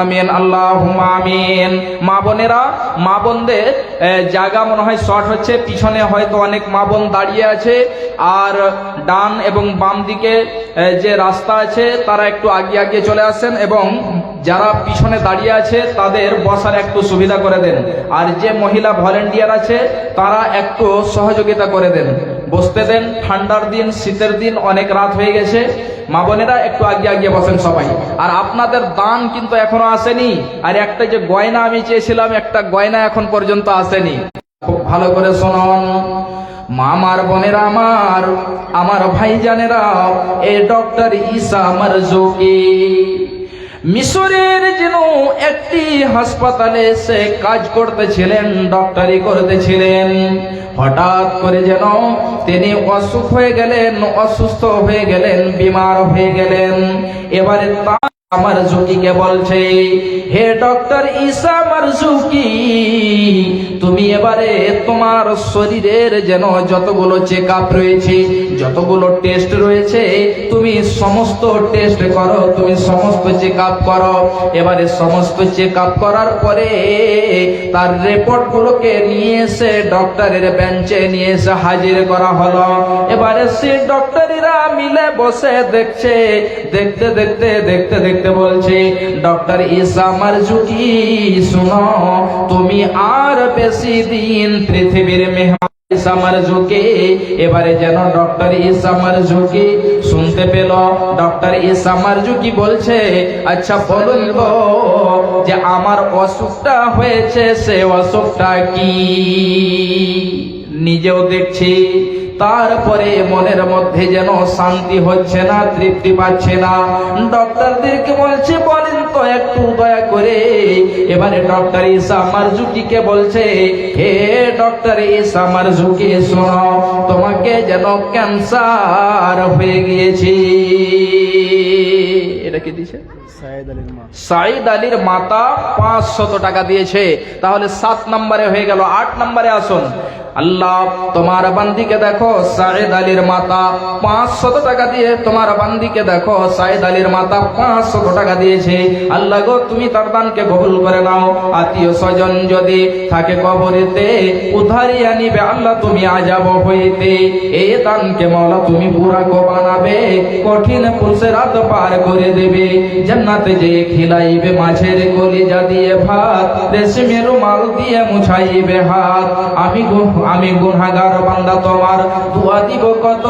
Speaker 1: আমিন আল্লাহুম্মা আমিন। মা বোনেরা, মা বোনদের জায়গা মনে হয় শর্ট হচ্ছে, পিছনে হয়তো অনেক মা বোন দাঁড়িয়ে আছে, আর ডান এবং বাম দিকে যে রাস্তা আছে তারা একটু আগে চলে আসেন, এবং যারা পিছনে দাঁড়িয়ে আছে তাদের বসার একটু সুবিধা করে দেন। আর যে মহিলা ভলেন্টিয়ার আছে তারা একটু সহযোগিতা করে দেন, বসতে দেন। ঠান্ডার দিন, শীতের দিন, অনেক রাত হয়ে গেছে। মা বোনেরা একটু আগে বসেন সবাই। আর আপনাদের দান কিন্তু এখনো আসেনি। আর একটা যে গয়না আমি চেয়েছিলাম, একটা গয়না এখন পর্যন্ত আসেনি। খুব ভালো করে শুনুন মা আমার, বোনেরা আমার ভাইজানেরা, এই ডক্টর ঈসা মারজুকি মিশরের যেন একটি হাসপাতালে সে কাজ করতেছিলেন, ডক্টরি করতেছিলেন। হঠাৎ করে যেন তিনি অসুখ হয়ে গেলেন, অসুস্থ হয়ে গেলেন, বিমার হয়ে গেলেন। এবারে মারজুকিকে বলছে, হে ডক্টর ঈসা মারজুকি, তুমি এবারে তোমার শরীরের যেন যতগুলো চেক আপ রয়েছে, যতগুলো টেস্ট রয়েছে, তুমি সমস্ত টেস্ট করো, তুমি সমস্ত চেক আপ করো। এবারে সমস্ত চেক আপ করার পরে তার রিপোর্ট গুলোকে নিয়ে এসে ডক্টরের বেঞ্চে নিয়ে এসে হাজির করা হলো। এবারে সে ডক্টরেরা মিলে বসে দেখছে। দেখতে দেখতে দেখতে দেখতে বলছে, ডক্টর ঈসা মারজুকি শুনো, তুমি আর বেশি দিন পৃথিবীর মেহমান। ঈসা মারজুকি এবারে যেন ডক্টর ঈসা মারজুকি শুনতে পেল। ডক্টর ঈসা মারজুকি বলছে, আচ্ছা বলুন গো, যে আমার অসুখটা হয়েছে, সে অসুখটা কি? নিজেও দেখছি, তারপরে মনের মধ্যে যেন শান্তি হচ্ছে না, তৃপ্তি পাচ্ছে না। ডক্টরদেরকে বলছে, বলেন তো একটু দয়া করে। এবারে ডক্টর ঈসা মারজুকিকে বলছে, হে ডক্টর ঈসা মারজুকি শোনো, তোমাকে যেন ক্যান্সার হয়ে গিয়েছে। এটা কি দিয়েছে? সাইদ আলীর মাতা 500 টাকা দিয়েছে। তাহলে 7 নম্বরে হয়ে গেল। 8 নম্বরে আসুন। আল্লাহ তোমার বান্দিকে দেখো সাইদ আলীর মাতা 500 টাকা দিয়ে, তোমার বান্দিকে দেখো সাইদ আলীর মাতা 500 টাকা দিয়েছে। আল্লাহ গো তুমি তার দানকে কবুল করে নাও। আত্মীয় স্বজন যদি থাকে কবরেতে উধারিয়া নিবে আল্লাহ তুমি আজাব হইতে, এই দানকে মাওলা তুমি বুড়াকো বানাবে, কঠিন পুলসে রাত পার করে দেবে। জান্নাতে যে খিলাইবে মাছের কলিজা দিয়ে ভাত, রেশমের রুমাল দিয়ে মুছাইবে হাত। আমি গুনাহগার বান্দা তোমার দোয়া দিব কত,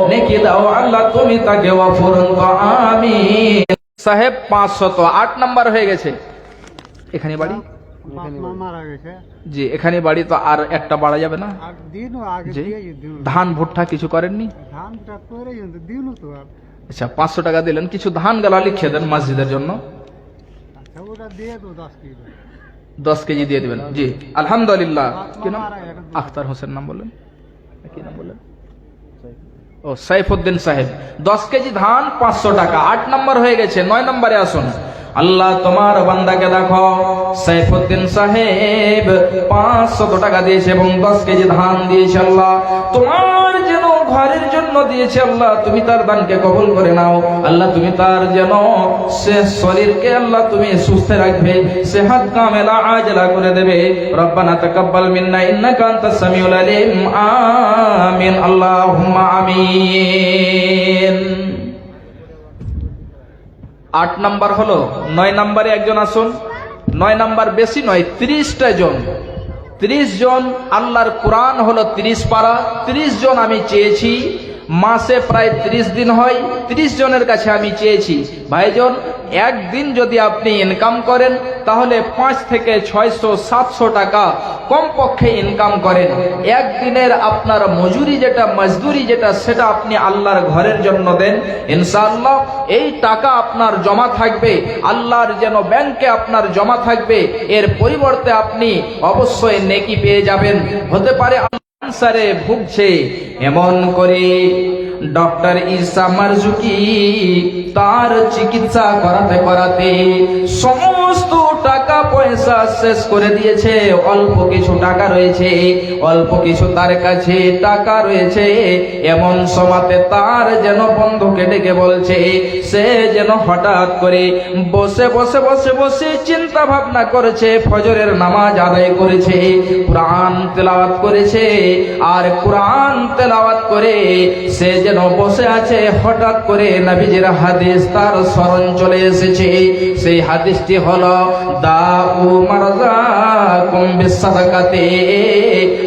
Speaker 1: নেকি দাও আল্লাহ তুমি তাকে অফুরন্ত আমিন। সাহেব 508 নাম্বার হয়ে গেছে। এখানে বাড়ি?
Speaker 3: মারা গেছে।
Speaker 1: জি এখানে বাড়ি, তো আর একটা বাড়া যাবে না?
Speaker 3: আর দিনও আগে
Speaker 1: জি।
Speaker 3: দিয়ে দিন।
Speaker 1: ধান ভুট্টা কিছু করেননি?
Speaker 3: ধানটা করে কিন্তু দিনও তো আর।
Speaker 1: আচ্ছা 500 টাকা দিলেন, কিছু ধান গালা লিখে দেন মসজিদের জন্য।
Speaker 3: আচ্ছা ওটা দিয়ে তো 10 কিলো।
Speaker 1: 10 কেজি দিয়ে দিবেন। জি আলহামদুলিল্লাহ। কি নাম?
Speaker 3: মারা গেছে।
Speaker 1: আখতার হোসেন নাম বলেন। কি নাম বলেন? ও সাইফুদ্দিন সাহেব। 10 কেজি ধান 500 টাকা। 8 নাম্বার হয়ে গেছে। 9 নম্বরে আসুন। আল্লাহ তোমার বান্দাকে দেখো সাইফুদ্দিন সাহেব 500 টাকা দিয়েছে এবং 10 কেজি ধান দিয়েছে। আল্লাহ তোমার যেন ঘরের জন্য দিয়েছে, আল্লাহ তুমি তার দানকে কবুল করে নাও। আল্লাহ তুমি তার যেন সে শরীরকে আল্লাহ তুমি সুস্থ রাখবে, সেহাত কামেলা আজলা করে দেবে। রব্বানা তাকাব্বাল মিন্না ইন্নাকা আনতাস সামিউল আলিম। আমিন আল্লাহুম্মা আমিন। 8 নাম্বার হলো। 9 নাম্বারে একজন আসুন। 9 নাম্বার বেশি নয়, 30টা জন। 30 জন। আল্লাহর কোরআন হলো 30 পারা। 30 জন আমি চেয়েছি, মাসে প্রায় 30 দিন হয়। 30 জনের কাছে আমি চেয়েছি ভাইজন একদিন যদি আপনি ইনকাম করেন তাহলে 5 থেকে 600 700 টাকা কমপক্ষে ইনকাম করেন। একদিনের আপনার মজুরি যেটা মজদুরি যেটা সেটা আপনি আল্লাহর ঘরের জন্য দেন, ইনশাআল্লাহ এই টাকা আপনার জমা থাকবে, আল্লাহর যেন ব্যাংকে আপনার জমা থাকবে। এর পরিবর্তে আপনি অবশ্যই নেকি পেয়ে যাবেন। হতে পারে ক্যান্সারে ভুগছে, এমন করে ডক্টর ঈসা মারজুকি তার চিকিৎসা করাতে করাতে সমস্ত টাকা পয়সা শেষ করে দিয়েছে। অল্প কিছু টাকা রয়েছে, অল্প কিছু তার কাছে টাকা রয়েছে। এমন সময়তে তার যেন বন্ধুকে ডেকে বলছে, সে যেন হঠাৎ করে বসে বসে বসে বসে চিন্তা ভাবনা করেছে, ফজরের নামাজ আদায় করেছে, কোরআন তেলাওয়াত করেছে, আর কোরআন তেলাওয়াত করে সে যেন বসে আছে। হঠাৎ করে নবীজির হাদিস তার স্মরণ চলে এসেছে। সেই হাদিসটি হলো দাউ মারজাকুম বিসাদাকাতে।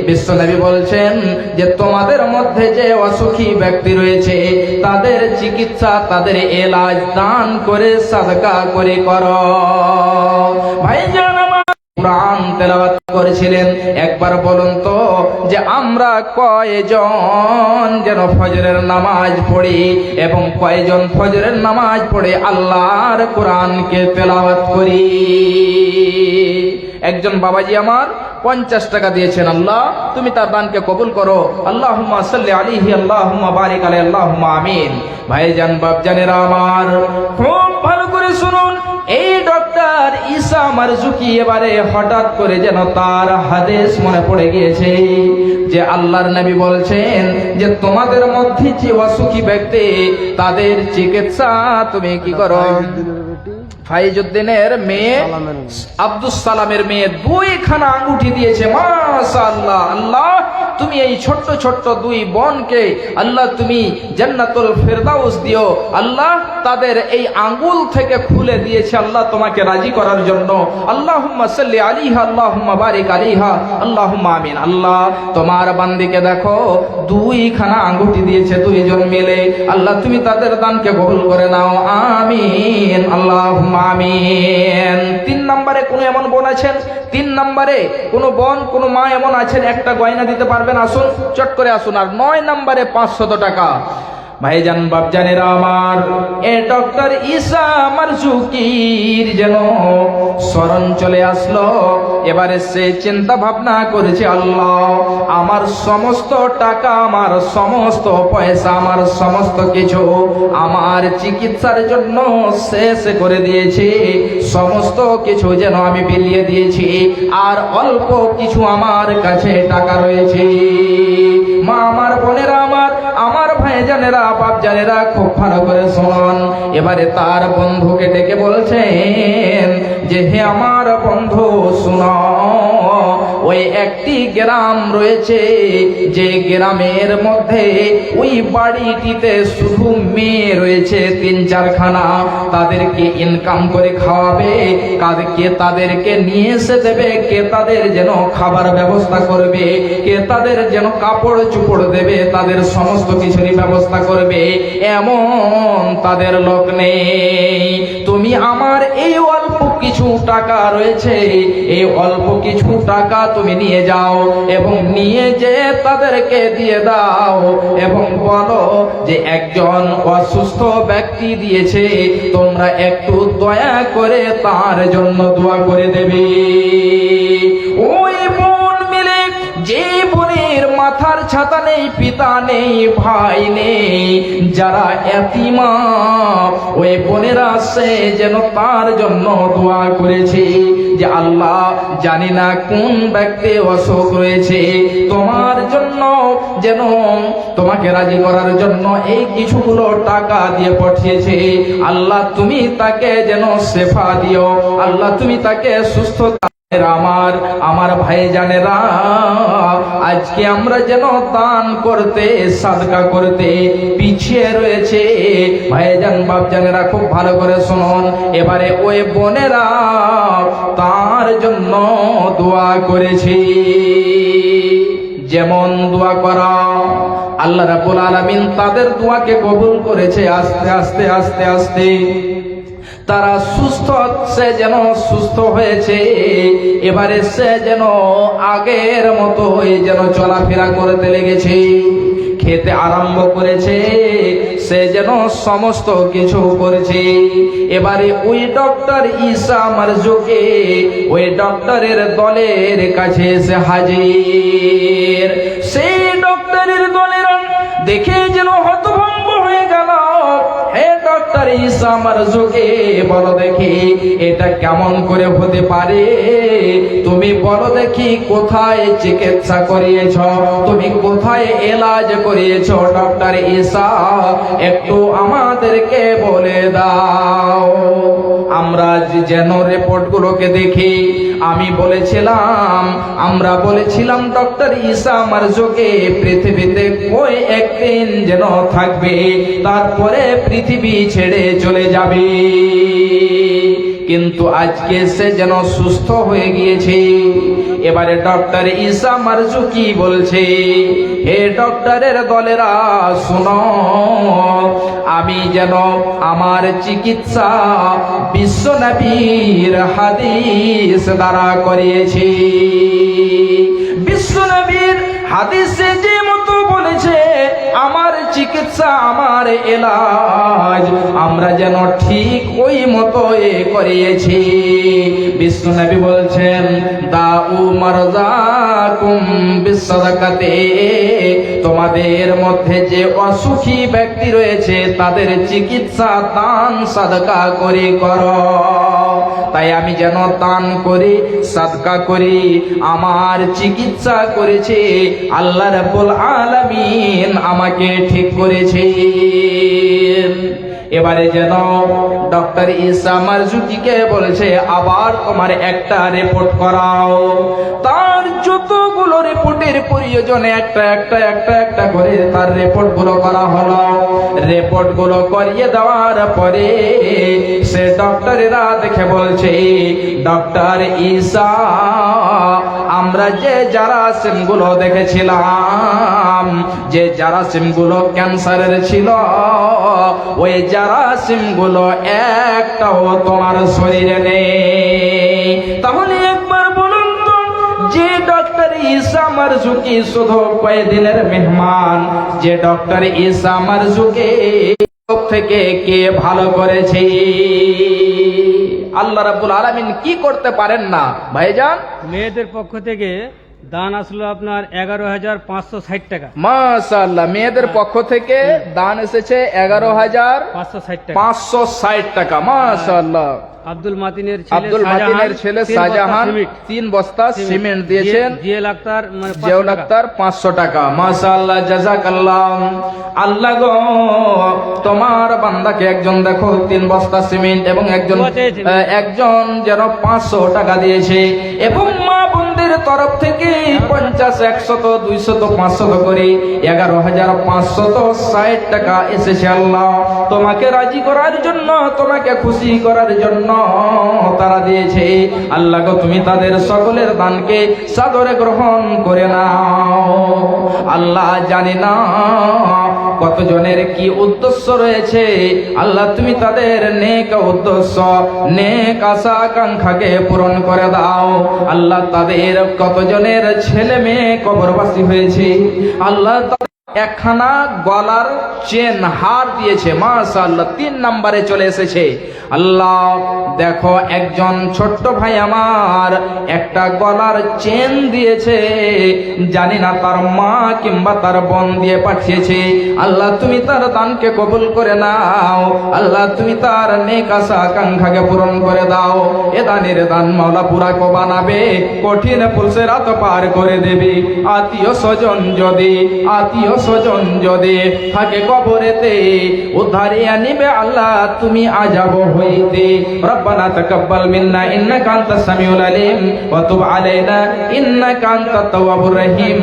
Speaker 1: বিশ্বনবী বলছেন যে তোমাদের মধ্যে যে অসুখী ব্যক্তি রয়েছে তাদের চিকিৎসা, তাদের এলাজ দান করে সাদকা করে করো। ভাইজান কোরআন তেলাওয়াত করেছিলেন। একবার বলুন তো যে আমরা কয়জন যেন ফজরের নামাজ পড়ি এবং কয়জন ফজরের নামাজ পড়ে আল্লাহর কোরআনকে তেলাওয়াত করি? একজন বাবাজি আমার 50 টাকা দিয়েছেন। আল্লাহ তুমি তার দানকে কবুল করো। আল্লাহুম্মা সাল্লি আলাইহি আল্লাহুম্মা বারিক আলাইহি আল্লাহুম্মা আমিন। ভাইজান বাপজানেরা আমার খুব ভালো করে শুনুন। এই ডক্টর ঈসা মারজুকি এবারে হঠাৎ করে যেন তার হাদিস মনে পড়ে গিয়েছে যে আল্লাহর নবী বলছেন যে তোমাদের মধ্যে যে অসুখী ব্যক্তি তাদের চিকিৎসা তুমি কি করো? ফাইজউদ্দিনের মেয়ে আব্দুস সালামের মেয়ে 2খানা আঙ্গুঠি দিয়েছে। মাশাআল্লাহ। আল্লাহ তুমি এই ছোট্ট ছোট্ট 2 বোনকে আল্লাহ তুমি জান্নাতুল ফেরদাউস দিও। আল্লাহ তাদের এই আঙ্গুল থেকে খুলে দিয়েছে আল্লাহ তোমাকে রাজি করার জন্য। আল্লাহুম্মা সাল্লি আলাইহা আল্লাহুম্মা বারিক আলাইহা আল্লাহুম্মা আমিন। আল্লাহ তোমার বান্দিকে দেখো 2খানা আঙ্গুঠি দিয়েছে 2 জন মিলে। আল্লাহ তুমি তাদের দানকে কবুল করে নাও। আমিন আল্লাহুম্মা আমিন। 3 নম্বরে কোন এমন বোন আছেন? 3 নম্বরে কোন বোন কোন মা এমন আছেন একটা গয়না দিতে পারবেন? আসুন চট করে আসুন। আর 9 নম্বরে 500 টাকা। ভাইজান বাপজানেরা আমার, এ ডক্টর ঈসা মারজুকির যেন স্মরণ চলে আসলো। এবারে সে চিন্তা ভাবনা করেছে, আল্লাহ আমার সমস্ত টাকা, আমার সমস্ত পয়সা, আমার সমস্ত কিছু আমার চিকিৎসার জন্য শেষ করে দিয়েছি, সমস্ত কিছু যেন আমি বিলিয়ে দিয়েছি, আর অল্প কিছু আমার কাছে টাকা রয়েছে। মা আমার, বোনেরা আমার ভাইজানেরা, বাপজানেরা, খুব ভালো করে শুনুন। এবারে তার বন্ধুকে ডেকে বলছেন যে, হে আমার বন্ধু, শুনো, ওই একটি গ্রাম রয়েছে, যে গ্রামের মধ্যে ওই বাড়িটিতে শুধু মেয়ে রয়েছে 3-4খানা। তাদেরকে ইনকাম করে খাওয়াবে, কে তাদেরকে নিয়ে এসে দেবে, কে তাদের যেন খাবার ব্যবস্থা করবে, কে তাদের যেন কাপড় চোপড় দেবে, তাদের সমস্ত কিছুরই ব্যবস্থা করবে, এমন তাদের লোক নেই। তুমি আমার এই অল্প কিছু টাকা রয়েছে, এই অল্প কিছু টাকা তুমি নিয়ে যাও এবং নিয়ে যে তাদেরকে দিয়ে দাও এবং বলো যে একজন অসুস্থ ব্যক্তি দিয়েছে, তোমরা একটু দয়া করে তার জন্য দোয়া করে দেবে। ওই বোন মিলে, যে বোনের মাথার ছাতা নেই, পিতা নেই, ভাই নেই, যারা এতিমা, ওই বোনেরা সে যেন তার জন্য দোয়া করেছে যে আল্লাহ, জানি না কোন ব্যক্তি অসুখ রয়েছে, তোমার জন্য যেন, তোমাকে রাজি করার জন্য এই কিছুগুলো টাকা দিয়ে পাঠিয়েছে। আল্লাহ তুমি তাকে যেন শেফা দিও, আল্লাহ তুমি তাকে সুস্থ। আমার ভাইজানেরা, আজকে আমরা যেন দান করতে, সাদকা করতে পিছিয়ে রয়েছে। ভাইজান বাপজানেরা, খুব ভালো করে শুনুন। এবারে ওই বোনেরা তার জন্য দোয়া করেছে। যেমন দোয়া করা, আল্লাহ রাব্বুল আলামিন তাদের দোয়াকে কবুল করেছে। আস্তে আস্তে আস্তে আস্তে তারা সুস্থ, সে যেন সুস্থ হয়েছে। এবারে সে যেন আগের মতো যেন চলাফেরা করতে লেগেছে, খেতে আরম্ভ করেছে, সে যেন সমস্ত কিছু করেছে। এবারে ওই ডক্টর ঈসা মারজুকি ওই ডক্টরের দলের কাছে এসে হাজির। সেই ডক্টরের দলের দেখে যেন হতভম্ব হয়ে গেল। হে ডক্টর ঈসা মারজুকি, বলো দেখি এটা কেমন করে হতে পারে? তুমি বলো দেখি কোথায় চিকিৎসা করিয়েছ, তুমি কোথায় এলাজ করিয়েছ? ডক্টর ঈসা, একটু আমাদেরকে বলে দাও। আমরা যেন রিপোর্টগুলোকে দেখি। আমরা বলেছিলাম ডক্টর ঈসা মারজুকি পৃথিবীতে কই একদিন যেন থাকবে, তারপরে পৃথিবী ছেড়ে চলে যাবে। কিন্তু আজকে সে যেন সুস্থ হয়ে গিয়েছে। এবারে ডক্টর ঈসা মারজুকি বলছে, হে ডক্টরের দলেরা শুনো, আমি যেন আমার চিকিৎসা বিশ্বনবীর হাদিস দ্বারা করিয়েছি। বিশ্বনবীর হাদিসে যে মতো বলেছে, আমার চিকিৎসা, আমার এলাজ আমরা যেন ঠিক ওই মতো করিয়েছি। বিশ্বনবী বলছেন, দাউ মারজাকুম বিসসাদাকাতে, তোমাদের মধ্যে যে অসুখী ব্যক্তি রয়েছে তাদের চিকিৎসা দান সাদকা করে করো। তাই আমি যেন দান করি, সাদকা করি, আমার চিকিৎসা করেছে আল্লাহ রাব্বুল আলামিন, আমাকে ঠিক করেছে। এবারে যেন ডক্টর ঈসা মারজুকিকে বলেছে, আবার তোমার একটা রিপোর্ট করাও। তার যতগুলো রিপোর্টের প্রয়োজনে একটা একটা একটা একটা করে তার রিপোর্টগুলো করা হলো। রিপোর্টগুলো করিয়ে দেওয়ার পরে সে ডক্টরেরা দেখে বলছে, ডক্টর ঈসা, আমরা যে জারাসিমগুলো দেখেছিলাম, যে জারাসিমগুলো ক্যান্সারের ছিল, ওই জারাসিমগুলো একটাও তোমার শরীরে নেই। তাহলে একবার বলুন তো, যে ডক্টর ঈসা ঈসা মারজুকি শুধু কয়েকদিনের মেহমান, যে ডক্টর ঈসা মারজুকি থেকে কে ভালো করেছে? আল্লাহ রাব্বুল আলামিন কি করতে পারেন না ভাইজান?
Speaker 2: মেয়েদের পক্ষ থেকে দান আসলো আপনার 11,560 টাকা।
Speaker 1: মাশাআল্লাহ, মেয়েদের পক্ষ থেকে দান এসেছে
Speaker 2: 11,560
Speaker 1: টাকা। মাশাআল্লাহ।
Speaker 2: আব্দুল মাতিনের
Speaker 1: ছেলে শাহজাহান 3 বস্তা সিমেন্ট দিয়েছেন।
Speaker 2: জিয়াল আক্তার
Speaker 1: জিয়াউল আক্তার 500 টাকা। মাশাআল্লাহ, জাযাকাল্লাহ। আল্লাহ গো, তোমার বান্দাকে একজন দেখো 3 বস্তা সিমেন্ট এবং একজন যেন 500 টাকা দিয়েছে, এবং মা বোনদের তরফ থেকে 50, 100, 200, 500 করে 11,560 টাকা এসেছে। আল্লাহ তোমাকে রাজি করার জন্য, তোমাকে খুশি করার জন্য তারা দিয়েছে। আল্লাহ গো, তুমি তাদের সকলের দানকে সাদরে গ্রহণ করে নাও। আল্লাহ জানি না কতজনের কি উদ্দেশ্য রয়েছে, আল্লাহ তুমি তাদের নেক উদ্দেশ্য, নেক আশা আকাঙ্ক্ষাকে পূরণ করে দাও। আল্লাহ তাদের কতজনের ছেলে মেয়ে কবরবাসী হয়েছে, আল্লাহ একখানা গলার চেন হার দিয়েছে। মাশাআল্লাহ, 3 নম্বরে চলে এসেছে। আল্লাহ দেখো, একজন ছোট্ট ভাই আমার একটা গলার চেন দিয়েছে, জানি না তার মা কিংবা তার বোন দিয়ে পাঠিয়েছে। আল্লাহ তুমি তার দানকে কবুল করে নাও। আল্লাহ তুমি তার নেক আশা আকাঙ্ক্ষাকে পূরণ করে দাও। এ দানের দান মাওলা পুরা কো বানাবে, কঠিন পুলসে রাত পার করে দেবে। আত্মীয় স্বজন যদি থাকে কবরেতে, উদ্ধারিয়া নিবে আল্লাহ তুমি আজাব হইতে। রব্বানা তাকাব্বাল মিন্না ইন্নাকা আনতাস সামিউল আলিম ওয়া তুব আলাইনা ইন্নাকা আনতাত তাওয়াবুর রহিম।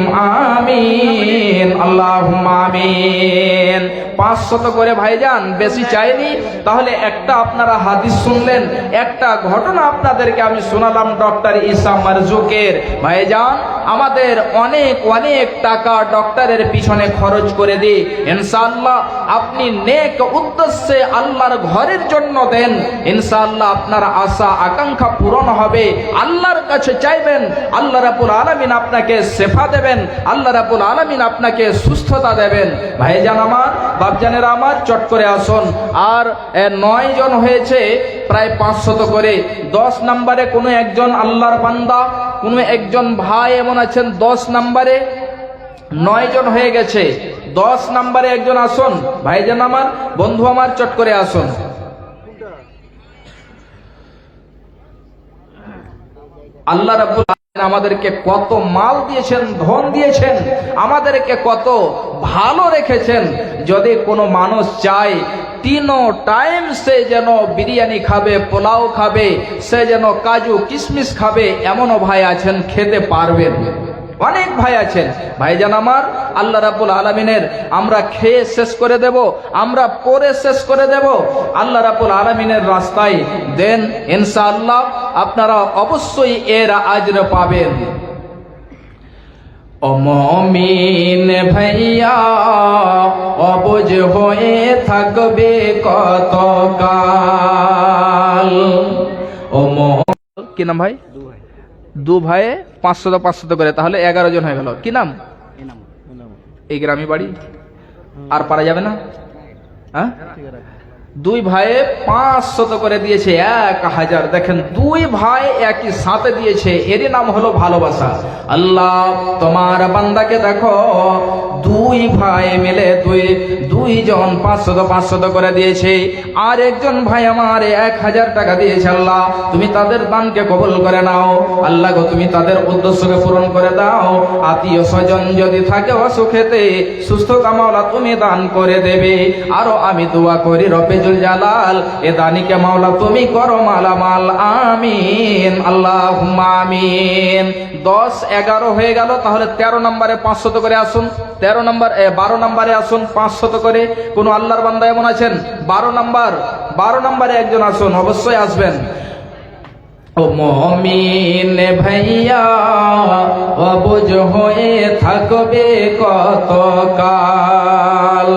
Speaker 1: আমিন, আল্লাহুম্মা আমিন। 500 করে ভাইজান, বেশি চাইনি। তাহলে একটা আপনারা হাদিস শুনলেন, একটা ঘটনা আপনাদেরকে আমি শোনালাম ডক্টর ঈসা মারজুকের। ভাইজান, আমাদের অনেক অনেক টাকা ডক্টরের পিছনে খরচ করে দিই, ইনশাআল্লাহ আপনি নেক উদ্দেশ্যে আল্লাহর ঘরের জন্য দেন, ইনশাআল্লাহ আপনার আশা আকাঙ্ক্ষা পূরণ হবে। আল্লাহর কাছে চাইবেন, আল্লাহ রাব্বুল আলামিন আপনাকে শেফা দেবেন, আল্লাহ রাব্বুল আলামিন আপনাকে সুস্থতা দেবেন। ভাইজান আমার, বাপজানেরা আমার, চট করে আসুন। আর 9 জন হয়েছে, প্রায় 500 করে। 10 নম্বরে কোনো একজন আল্লাহর বান্দা, কোনো একজন ভাই এমন আছেন 10 নম্বরে। 9 জন হয়ে গেছে, 10 নম্বরে একজন আসুন। ভাইজান আমার, বন্ধু আমার, চট করে আসুন। আল্লাহ রাব্বুল আলামিন আমাদেরকে কত মাল দিয়েছেন, ধন দিয়েছেন, আমাদেরকে কত ভালো রেখেছেন। যদি কোনো মানুষ চায় 3 টাইম সে যেন বিরিয়ানি খাবে, পোলাও খাবে, সে যেন কাজু কিশমিশ খাবে, এমনও ভাই আছেন, খেতে পারবেন। অনেক ভাই আছেন। ভাইজান আমার, আল্লাহ রাব্বুল আলামিনের আমরা খেয়ে শেষ করে দেব, আমরা পরে শেষ করে দেব। আল্লাহ রাব্বুল আলামিনের রাস্তায় দেন, ইনশাআল্লাহ আপনারা অবশ্যই এর আজর পাবেন। ও মুমিন ভাইয়া, অবুঝ হয়ে থাকবে কত কাল। ও কি নাম ভাই? 2 ভাই 500 করে, তাহলে 11 জন হয়ে গেল। কি নাম? এই গ্রামে বাড়ি, আর পারা যাবে না? হ্যাঁ, 2 ভাই 500 করে দিয়েছে, 1000। দেখেন, 2 ভাই একই সাথে দিয়েছে, এরই নাম হলো ভালোবাসা। আল্লাহ তোমার বান্দাকে দেখো, 2 ভাই মিলে 2 জন 500 করে দিয়েছে। আর একজন ভাই আমার 1000 টাকা দিয়েছে। আল্লাহ তুমি তাদের দানকে কবুল করে নাও। আল্লাহ গো, তুমি তাদের উদ্দেশ্যকে পূরণ করে দাও। আত্মীয় স্বজন যদি থাকে অসুখেতে, সুস্থতা মাওলা তুমি দান করে দেবে। আরো আমি দোয়া করি, রব্বুল জালাল এ দানিকে মাওলা তুমি করো মালামাল। আমিন, আল্লাহুম্মা আমিন। 10, 11 হয়ে গেল, তাহলে 13 নম্বরে 500 করে আসুন। 12 নম্বরে আসুন 500 করে। কোন আল্লাহর বান্দা এমন আছেন? 12 নম্বরে একজন আসুন, অবশ্যই আসবেন। ও মুমিন ভাইয়া, অবুঝ হয়ে থাকবে কত কাল।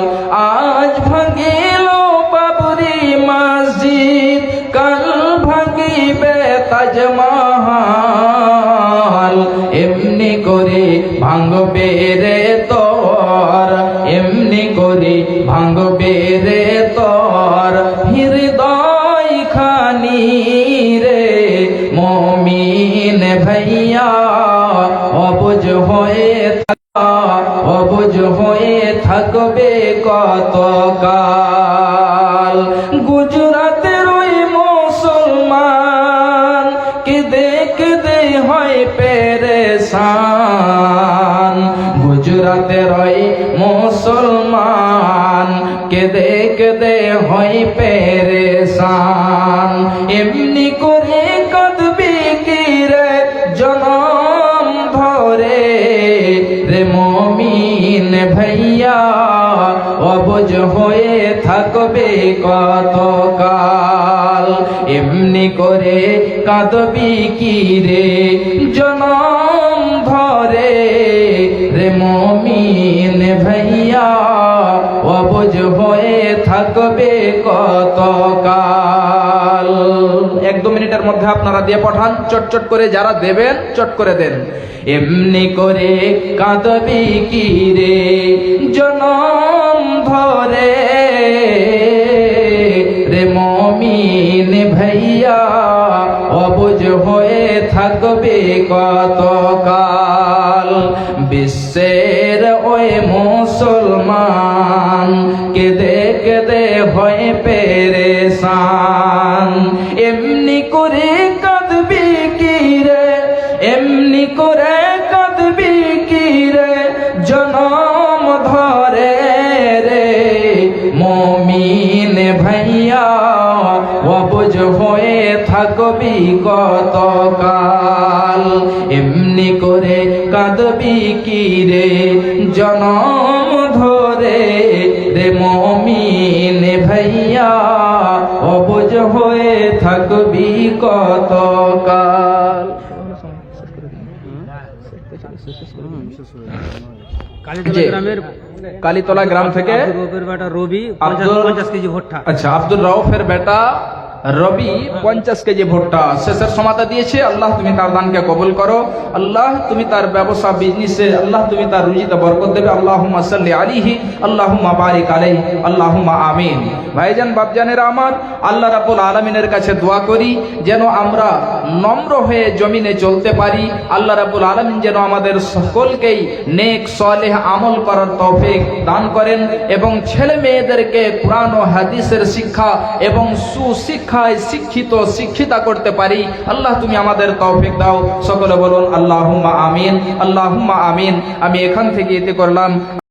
Speaker 1: আজ ভাঙিল বাবরি মসজিদ, কাল ভাঙিবে তাজমহল। এমনি করে অবুঝ হয়ে থাকবে কতকাল। গুজরাতের ওই মুসলমান কেঁদে কেঁদে হয় পেরেশান। গুজরাতের ওই মুসলমান কেঁদে কেঁদে হয় পেরেশান। এমনি করে কাঁদবি কি রে জনম ধরে রে মুমিন ভাইয়া, অবুঝ হয়ে থাকবে কতকাল। এমনি করে কাঁদবি কি রে জনম ধরে রে মুমিন ভাইয়া, অবুঝ হয়ে থাকবে কতকাল। 1-2 মিনিটের মধ্যে আপনারা দিয়ে পাঠান, চটচট করে যারা দেবেন চট করে দেন। এমনি করে কাঁদবি কি রে জনম ধরে রে মুমিন ভাইয়া, অবুঝ হয়ে থাকবে কতকাল। বিশ্বের ওই মুসলমান কেঁদে কেঁদে হয় পেরেশান। এমনি করে কাঁদবি কি রে, এমনি করে কাঁদবি কি রে জনম ধরে রে মুমিন ভাইয়া, অবুঝ হয়ে থাকবি কতকাল। এমনি করে কাঁদবি কি রে জনম ধরে রে মুমিন ভাইয়া, অবুঝ হয়ে থাকবি কতকাল।
Speaker 2: কালীতলা গ্রামের
Speaker 1: কালীতলা গ্রাম থেকে
Speaker 2: আব্দুর রৌফের বেটা রবি
Speaker 1: আব্দুর-
Speaker 2: 50 কেজি ভুট্টা।
Speaker 1: আচ্ছা, আব্দুর রৌফের বেটা রবি 50 কেজি ভুট্টা শেষের সমাতা দিয়েছে। আল্লাহ তুমি তার দানকে কবুল করো। আল্লাহ তুমি তার ব্যবসা বিজনেসে আল্লাহ তুমি তার রুজিতে বরকত দেবে। আল্লাহুম্মা সাল্লি আলাইহি, আল্লাহুম্মা বারিক আলাইহি, আল্লাহুম্মা আমিন। ভাইজান বাপজানেরা আমার, আল্লাহ রাব্বুল আলামিনের কাছে দোয়া করি যেন আমরা নম্র হয়ে জমিনে চলতে পারি। আল্লাহ রাব্বুল আলামিন যেন আমাদের সকলকেই নেক সালেহ আমল করার তৌফিক দান করেন এবং ছেলে মেয়েদেরকে কোরআন ও হাদিসের শিক্ষা এবং সুশিক্ষায় শিক্ষিতা করতে পারি। আল্লাহ তুমি আমাদের তৌফিক দাও। সকলে বলুন আল্লাহুম্মা আমিন, আল্লাহুম্মা আমিন। আমি এখান থেকে এতে করলাম।